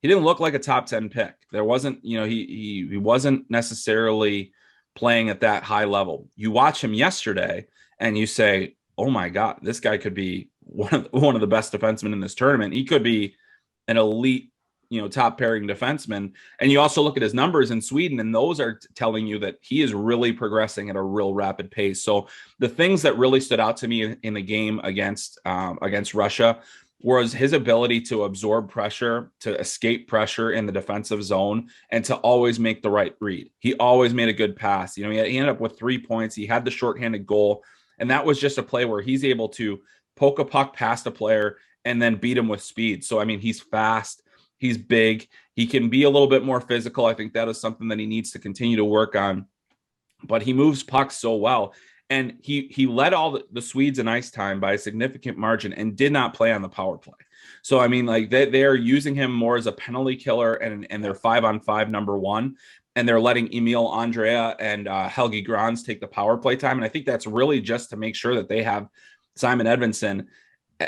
He didn't look like a top 10 pick. There wasn't, he wasn't necessarily playing at that high level. You watch him yesterday and you say, oh my God, this guy could be one of the best defensemen in this tournament. He could be an elite, top pairing defenseman. And you also look at his numbers in Sweden, and those are telling you that he is really progressing at a real rapid pace. So the things that really stood out to me in the game against Russia was his ability to absorb pressure, to escape pressure in the defensive zone, and to always make the right read. He always made a good pass. He ended up with 3 points. He had the shorthanded goal. And that was just a play where he's able to poke a puck past a player and then beat him with speed. So, I mean, he's fast, he's big, he can be a little bit more physical. I think that is something that he needs to continue to work on, but he moves pucks so well. And he led all the Swedes in ice time by a significant margin and did not play on the power play. So, I mean, like they are using him more as a penalty killer and they're 5-on-5 number one. And they're letting Emil Andrea and Helgi Grans take the power play time. And I think that's really just to make sure that they have Simon Edvinsson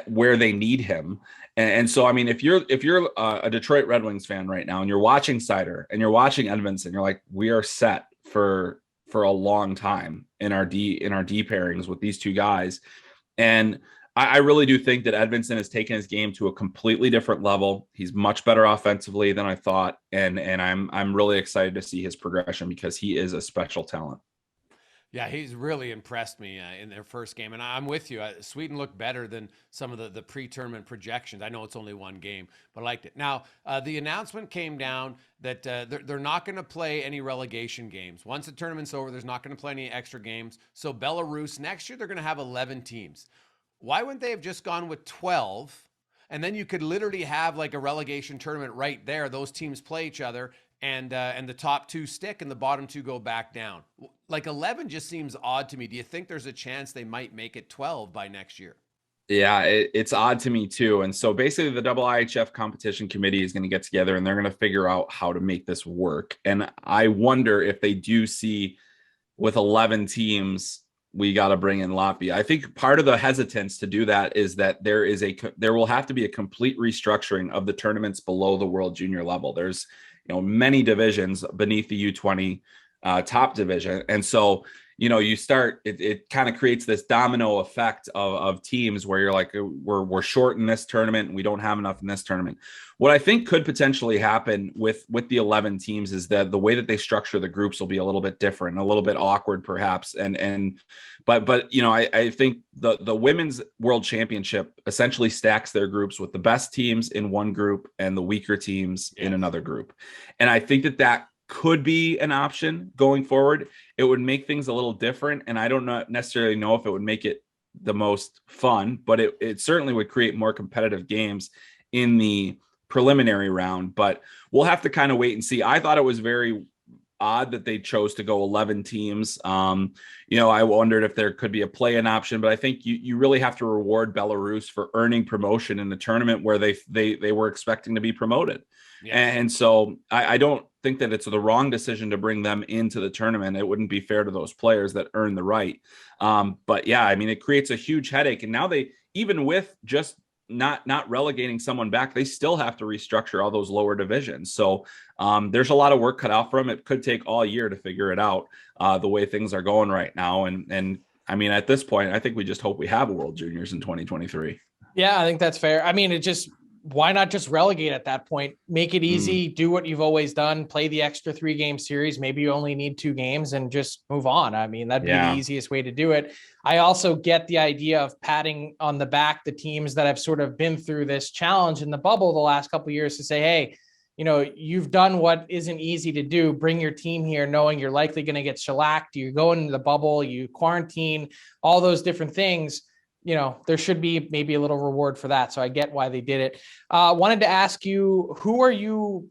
where they need him. And so, I mean, if you're a Detroit Red Wings fan right now and you're watching Seider and you're watching Edvinsson, you're like, we are set for a long time in our D pairings with these two guys. And I really do think that Edvinsson has taken his game to a completely different level. He's much better offensively than I thought. And I'm really excited to see his progression because he is a special talent. Yeah, he's really impressed me in their first game. And I'm with you. Sweden looked better than some of the pre-tournament projections. I know it's only one game, but I liked it. Now, the announcement came down that they're not going to play any relegation games. Once the tournament's over, there's not going to play any extra games. So Belarus, next year, they're going to have 11 teams. Why wouldn't they have just gone with 12? And then you could literally have like a relegation tournament right there. Those teams play each other and the top two stick and the bottom two go back down. Like 11 just seems odd to me. Do you think there's a chance they might make it 12 by next year? Yeah, it's odd to me too. And so basically the IIHF competition committee is going to get together and they're going to figure out how to make this work. And I wonder if they do see with 11 teams, we got to bring in Latvia. I think part of the hesitance to do that is that there will have to be a complete restructuring of the tournaments below the World Junior level. There's, many divisions beneath the U20 top division. And so you start, it kind of creates this domino effect of teams where you're like, we're short in this tournament and we don't have enough in this tournament. What I think could potentially happen with the 11 teams is that the way that they structure the groups will be a little bit different, a little bit awkward perhaps. But I think the Women's World Championship essentially stacks their groups with the best teams in one group and the weaker teams in another group. And I think that could be an option going forward. It would make things a little different. And I don't necessarily know if it would make it the most fun, but it certainly would create more competitive games in the preliminary round. But we'll have to kind of wait and see. I thought it was very odd that they chose to go 11 teams. I wondered if there could be a play-in option, but I think you really have to reward Belarus for earning promotion in the tournament where they were expecting to be promoted. Yes. And so I don't think that it's the wrong decision to bring them into the tournament. It wouldn't be fair to those players that earn the right. But yeah, I mean, it creates a huge headache. And now they, even with just not relegating someone back, they still have to restructure all those lower divisions. So there's a lot of work cut out for them. It could take all year to figure it out the way things are going right now. And I mean, at this point, I think we just hope we have a World Juniors in 2023. Yeah, I think that's fair. I mean, why not just relegate at that point? Make it easy, do what you've always done, play the extra 3-game series. Maybe you only need 2 games and just move on. I mean, that'd be the easiest way to do it. I also get the idea of patting on the back the teams that have sort of been through this challenge in the bubble the last couple of years to say, hey, you've done what isn't easy to do. Bring your team here knowing you're likely going to get shellacked. You go into the bubble, you quarantine, all those different things. There should be maybe a little reward for that. So I get why they did it. Wanted to ask you, who are you,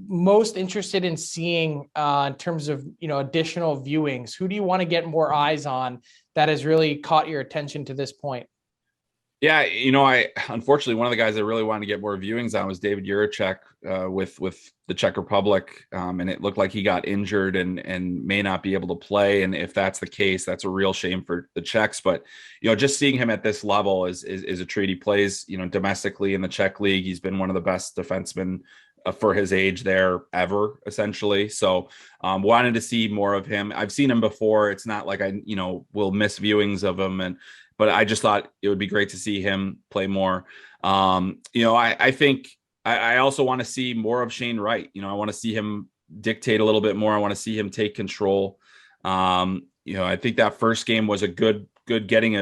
most interested in seeing in terms of, additional viewings? Who do you want to get more eyes on that has really caught your attention to this point? Yeah, I unfortunately, one of the guys I really wanted to get more viewings on was David Uramchuk with the Czech Republic. And it looked like he got injured and may not be able to play. And if that's the case, that's a real shame for the Czechs. But, just seeing him at this level is a treat. He plays, domestically in the Czech league. He's been one of the best defensemen for his age there ever, essentially. So wanted to see more of him. I've seen him before. It's not like I, will miss viewings of him. But I just thought it would be great to see him play more. I think I also want to see more of Shane Wright. I want to see him dictate a little bit more. I want to see him take control. I think that first game was a good getting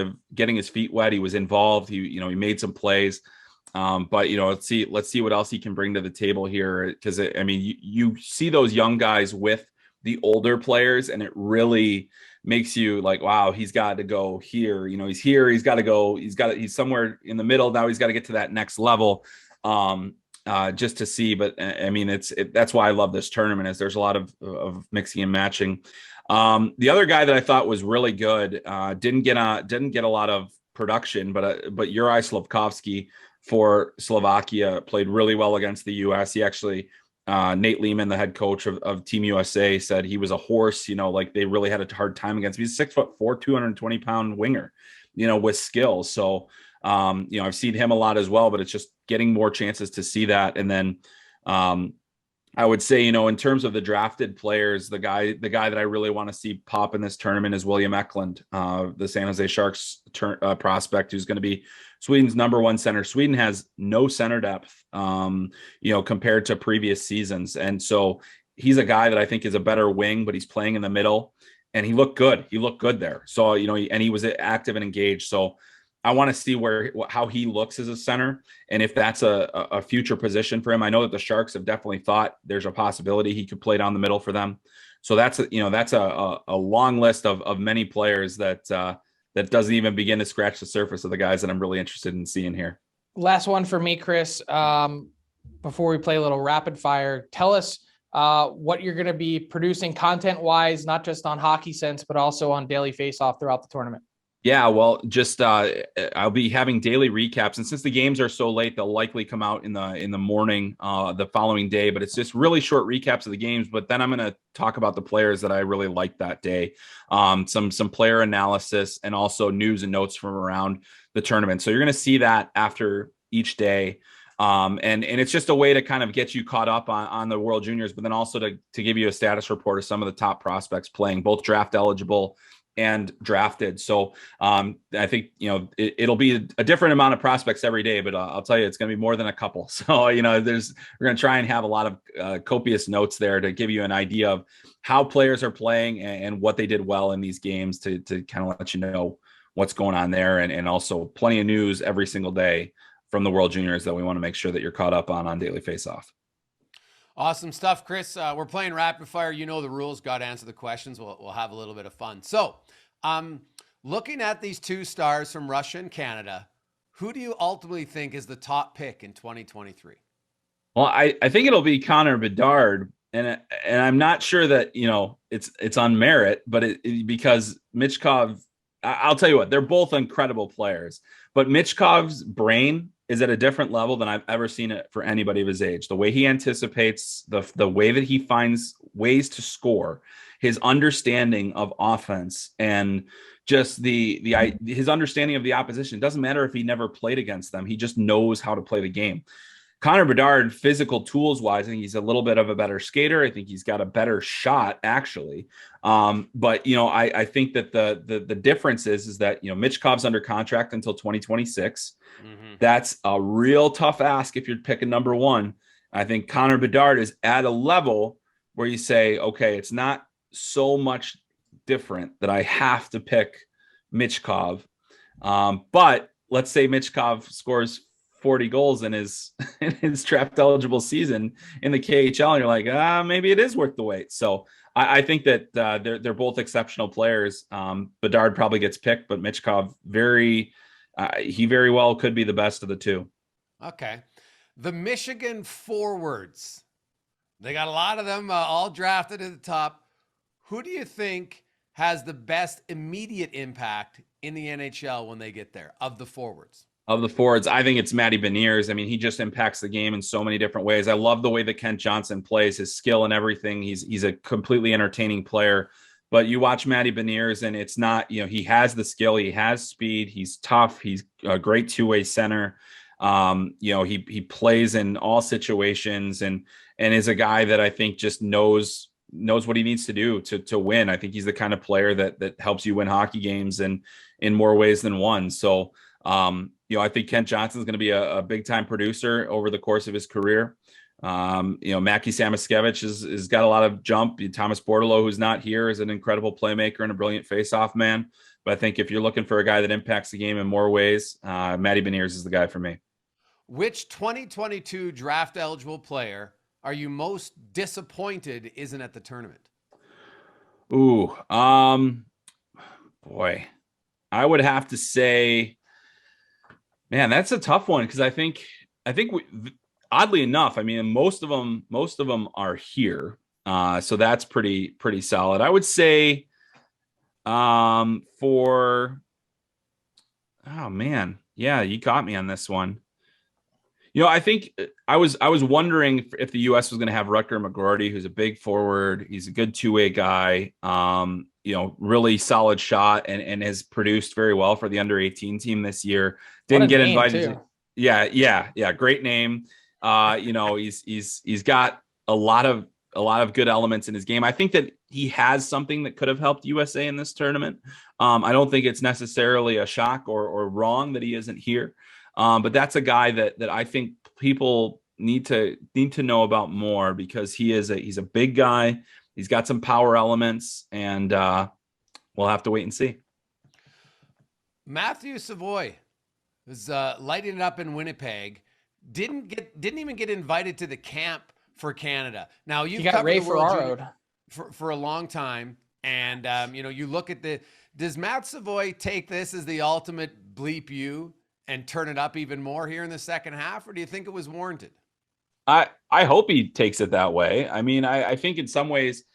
his feet wet. He was involved. He made some plays. But let's see what else he can bring to the table here. Because you see those young guys with the older players, and it really makes you like, wow, he's got to go here. He's here. He's got to go. He's somewhere in the middle. Now he's got to get to that next level just to see. But I mean, that's why I love this tournament, is there's a lot of mixing and matching. The other guy that I thought was really good, didn't get a lot of production, but Juraj Slafkovský for Slovakia played really well against the U.S. He actually, Nate Lehman, the head coach of Team USA, said he was a horse. Like they really had a hard time against him. He's 6'4", 220-pound winger, with skills. So, I've seen him a lot as well, but it's just getting more chances to see that. And then I would say, in terms of the drafted players, the guy that I really want to see pop in this tournament is William Eklund, the San Jose Sharks prospect, who's going to be Sweden's number 1 center. Sweden has no center depth, compared to previous seasons. And so he's a guy that I think is a better wing, but he's playing in the middle, and he looked good. He looked good there. So, and he was active and engaged. So I want to see how he looks as a center, and if that's a future position for him. I know that the Sharks have definitely thought there's a possibility he could play down the middle for them. So that's a long list of many players that doesn't even begin to scratch the surface of the guys that I'm really interested in seeing here. Last one for me, Chris. Before we play a little rapid fire, tell us what you're going to be producing content-wise, not just on Hockey Sense, but also on Daily Faceoff throughout the tournament. Yeah, well, just I'll be having daily recaps, and since the games are so late, they'll likely come out in the morning the following day. But it's just really short recaps of the games. But then I'm going to talk about the players that I really liked that day, some player analysis, and also news and notes from around the tournament. So you're going to see that after each day. And it's just a way to kind of get you caught up on the World Juniors, but then also to give you a status report of some of the top prospects playing, both draft eligible and drafted. So I think, it'll be a different amount of prospects every day, but I'll tell you, it's going to be more than a couple. So, we're going to try and have a lot of copious notes there to give you an idea of how players are playing and what they did well in these games to kind of let you know what's going on there. And also plenty of news every single day from the World Juniors that we want to make sure that you're caught up on Daily Faceoff. Awesome stuff, Chris. We're playing rapid fire. You know the rules. Got to answer the questions. We'll have a little bit of fun. So, looking at these two stars from Russia and Canada, who do you ultimately think is the top pick in 2023? Well, I think it'll be Connor Bedard, and I'm not sure that it's on merit, but because Michkov, I'll tell you what, they're both incredible players, but Michkov's brain is at a different level than I've ever seen it for anybody of his age. The way he anticipates, the way that he finds ways to score, his understanding of offense, and just his understanding of the opposition. It doesn't matter if he never played against them. He just knows how to play the game. Connor Bedard, physical tools wise, I think he's a little bit of a better skater. I think he's got a better shot, actually. But I think that the difference is that Michkov's under contract until 2026. Mm-hmm. That's a real tough ask if you're picking number one. I think Connor Bedard is at a level where you say, okay, it's not so much different that I have to pick Michkov. But let's say Michkov scores 40 goals in his draft eligible season in the KHL, and you're like, maybe it is worth the wait. So I think that they're both exceptional players. Bedard probably gets picked, but Michkov he very well could be the best of the two. Okay, the Michigan forwards, they got a lot of them all drafted at the top. Who do you think has the best immediate impact in the NHL when they get there of the forwards? Of the forwards, I think it's Matty Beniers. I mean, he just impacts the game in so many different ways. I love the way that Kent Johnson plays, his skill and everything. He's a completely entertaining player. But you watch Matty Beniers, and it's not, he has the skill, he has speed, he's tough, he's a great two-way center. He plays in all situations and is a guy that I think just knows what he needs to do to win. I think he's the kind of player that helps you win hockey games in more ways than one. So, I think Kent Johnson is going to be a big time producer over the course of his career. Mackie Samoskevich has got a lot of jump. Thomas Bordeleau, who's not here, is an incredible playmaker and a brilliant face-off man. But I think if you're looking for a guy that impacts the game in more ways, Matty Beniers is the guy for me. Which 2022 draft eligible player are you most disappointed isn't at the tournament? Ooh, boy, I would have to say, man, that's a tough one, because I think oddly enough, I mean, most of them are here, so that's pretty solid. I would say, oh man, yeah, you got me on this one. I think I was wondering if the U.S. was going to have Rutger McGroarty, who's a big forward. He's a good two-way guy. Really solid shot and has produced very well for the under-18 team this year. Didn't get invited. Yeah. Great name. He's got a lot of good elements in his game. I think that he has something that could have helped USA in this tournament. I don't think it's necessarily a shock or wrong that he isn't here. But that's a guy that I think people need to know about more, because he's a big guy. He's got some power elements, and we'll have to wait and see. Matthew Savoy was lighting it up in Winnipeg. Didn't even get invited to the camp for Canada. Now you've got Ray Ferraro for a long time, and you look at does Matt Savoy take this as the ultimate bleep you and turn it up even more here in the second half, or do you think it was warranted? I hope he takes it that way. I mean, I think in some ways,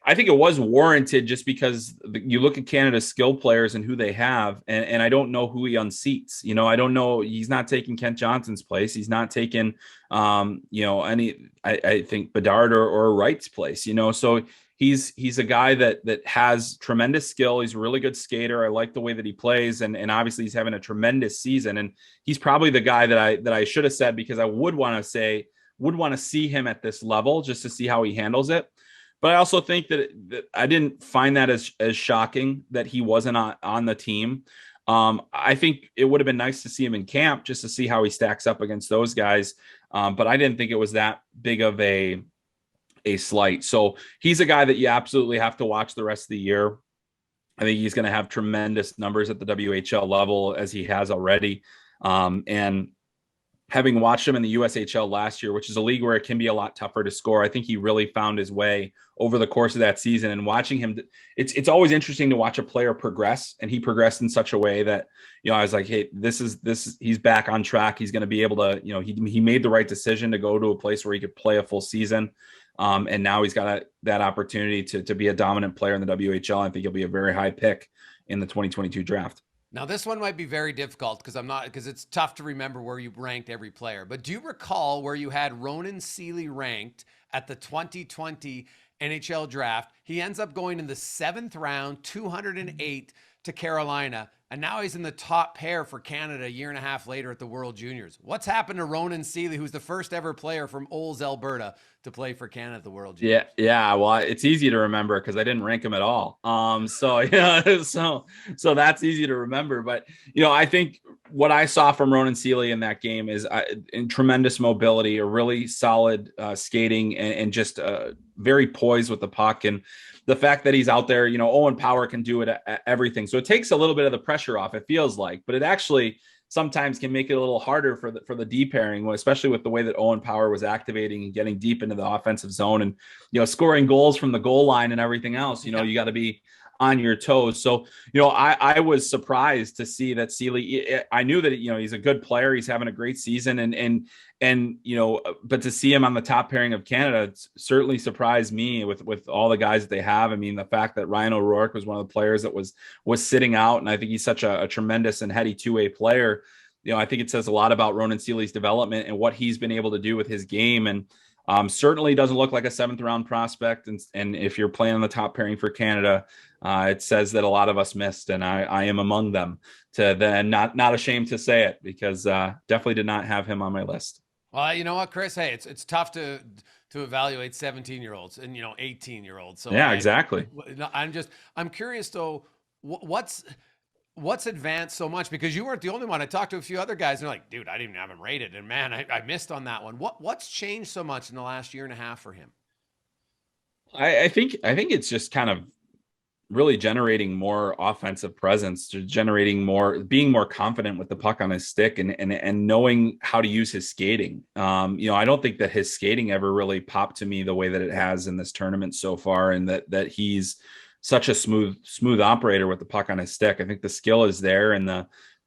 I think it was warranted, just because you look at Canada's skill players and who they have, and I don't know who he unseats. I don't know. He's not taking Kent Johnson's place. He's not taking, I think Bedard or Wright's place. So he's a guy that has tremendous skill. He's a really good skater. I like the way that he plays, and obviously he's having a tremendous season. And he's probably the guy that I should have said, because I would want to see him at this level just to see how he handles it. But I also think that I didn't find that as shocking that he wasn't on the team. I think it would have been nice to see him in camp just to see how he stacks up against those guys. But I didn't think it was that big of a slight. So he's a guy that you absolutely have to watch the rest of the year. I think he's going to have tremendous numbers at the WHL level, as he has already. And having watched him in the USHL last year, which is a league where it can be a lot tougher to score, I think he really found his way over the course of that season. And watching him, it's always interesting to watch a player progress, and he progressed in such a way that, I was like, hey, he's back on track. He's going to be able to, he made the right decision to go to a place where he could play a full season. And now he's got that opportunity to be a dominant player in the WHL. I think he'll be a very high pick in the 2022 draft. Now, this one might be very difficult because it's tough to remember where you ranked every player. But do you recall where you had Ronan Seeley ranked at the 2020 NHL draft? He ends up going in the 7th round, 208 to Carolina. And now he's in the top pair for Canada a year and a half later at the World Juniors. What's happened to Ronan Seeley, who's the first ever player from Olds, Alberta, to play for Canada at the World Juniors? Yeah. Well, it's easy to remember because I didn't rank him at all. So that's easy to remember. But I think what I saw from Ronan Seeley in that game is in tremendous mobility, a really solid skating, and just very poised with the puck. And the fact that he's out there, Owen Power can do it at everything. So it takes a little bit of the pressure off, it feels like, but it actually sometimes can make it a little harder for the D pairing, especially with the way that Owen Power was activating and getting deep into the offensive zone and, scoring goals from the goal line and everything else. You got to be on your toes. So, I was surprised to see that Seeley, I knew that, he's a good player. He's having a great season and but to see him on the top pairing of Canada certainly surprised me with all the guys that they have. I mean, the fact that Ryan O'Rourke was one of the players that was sitting out, and I think he's such a tremendous and heady two-way player. I think it says a lot about Ronan Seeley's development and what he's been able to do with his game. And certainly doesn't look like a 7th round prospect. And if you're playing on the top pairing for Canada, it says that a lot of us missed, and I am among them. To then not ashamed to say it, because definitely did not have him on my list. Well, you know what, Chris? Hey, it's tough to evaluate 17-year-olds and 18-year-olds. So yeah, exactly. I'm curious though, what's advanced so much, because you weren't the only one. I talked to a few other guys and they're like, dude, I didn't even have him rated, and man, I missed on that one. What's changed so much in the last year and a half for him? I think it's just kind of really generating more offensive presence, being more confident with the puck on his stick, and knowing how to use his skating. I don't think that his skating ever really popped to me the way that it has in this tournament so far, and that he's such a smooth operator with the puck on his stick. I think the skill is there, and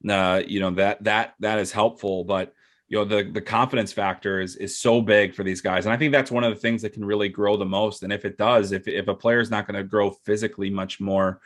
that is helpful, but the confidence factor is so big for these guys. And I think that's one of the things that can really grow the most. And if it does, if a player is not going to grow physically much more,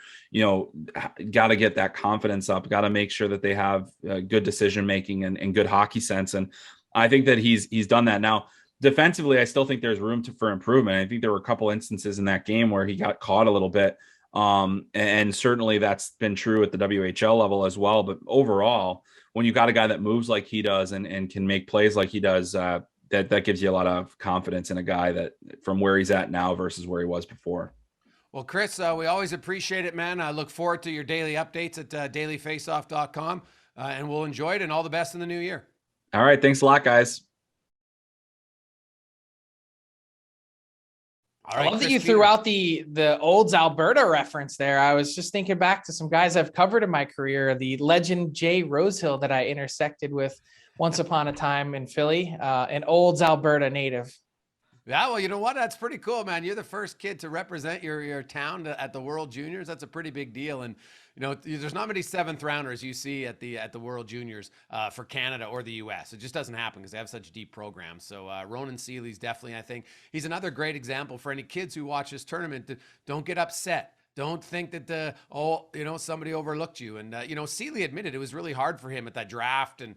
got to get that confidence up, got to make sure that they have good decision-making and good hockey sense. And I think that he's done that. Now, defensively, I still think there's room for improvement. I think there were a couple instances in that game where he got caught a little bit. And certainly that's been true at the WHL level as well. But overall, when you got a guy that moves like he does and can make plays like he does, that gives you a lot of confidence in a guy that from where he's at now versus where he was before. Well, Chris, we always appreciate it, man. I look forward to your daily updates at dailyfaceoff.com, and we'll enjoy it, and all the best in the new year. All right. Thanks a lot, guys. I love that you threw out the Olds Alberta reference there. I was just thinking back to some guys I've covered in my career. The legend Jay Rosehill that I intersected with once upon a time in Philly, an Olds Alberta native. Yeah, well, you know what? That's pretty cool, man. You're the first kid to represent your town at the World Juniors. That's a pretty big deal. And there's not many 7th rounders you see at the World Juniors for Canada or the U.S. It just doesn't happen because they have such deep programs. So Ronan Seeley's definitely, I think, he's another great example for any kids who watch this tournament. Don't get upset. Don't think that somebody overlooked you. And Seeley admitted it was really hard for him at that draft, and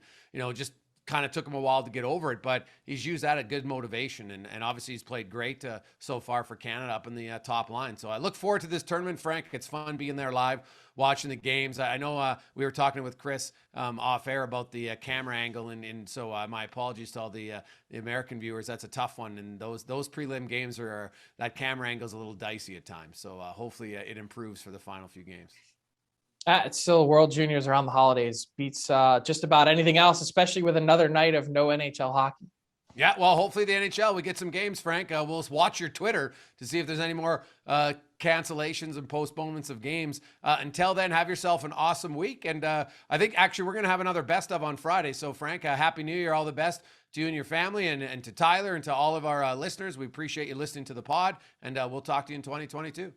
just kind of took him a while to get over it, but he's used that as good motivation. And obviously he's played great so far for Canada up in the top line. So I look forward to this tournament, Frank. It's fun being there live, watching the games. I know we were talking with Chris off air about the camera angle. And so my apologies to all the American viewers. That's a tough one. And those prelim games that camera angle is a little dicey at times. So hopefully it improves for the final few games. It's still World Juniors around the holidays. Beats just about anything else, especially with another night of no NHL hockey. Yeah, well, hopefully the NHL, we get some games, Frank. We'll watch your Twitter to see if there's any more cancellations and postponements of games. Until then, have yourself an awesome week. And I think actually we're going to have another best of on Friday. So, Frank, Happy New Year. All the best to you and your family, and to Tyler and to all of our listeners. We appreciate you listening to the pod, and we'll talk to you in 2022.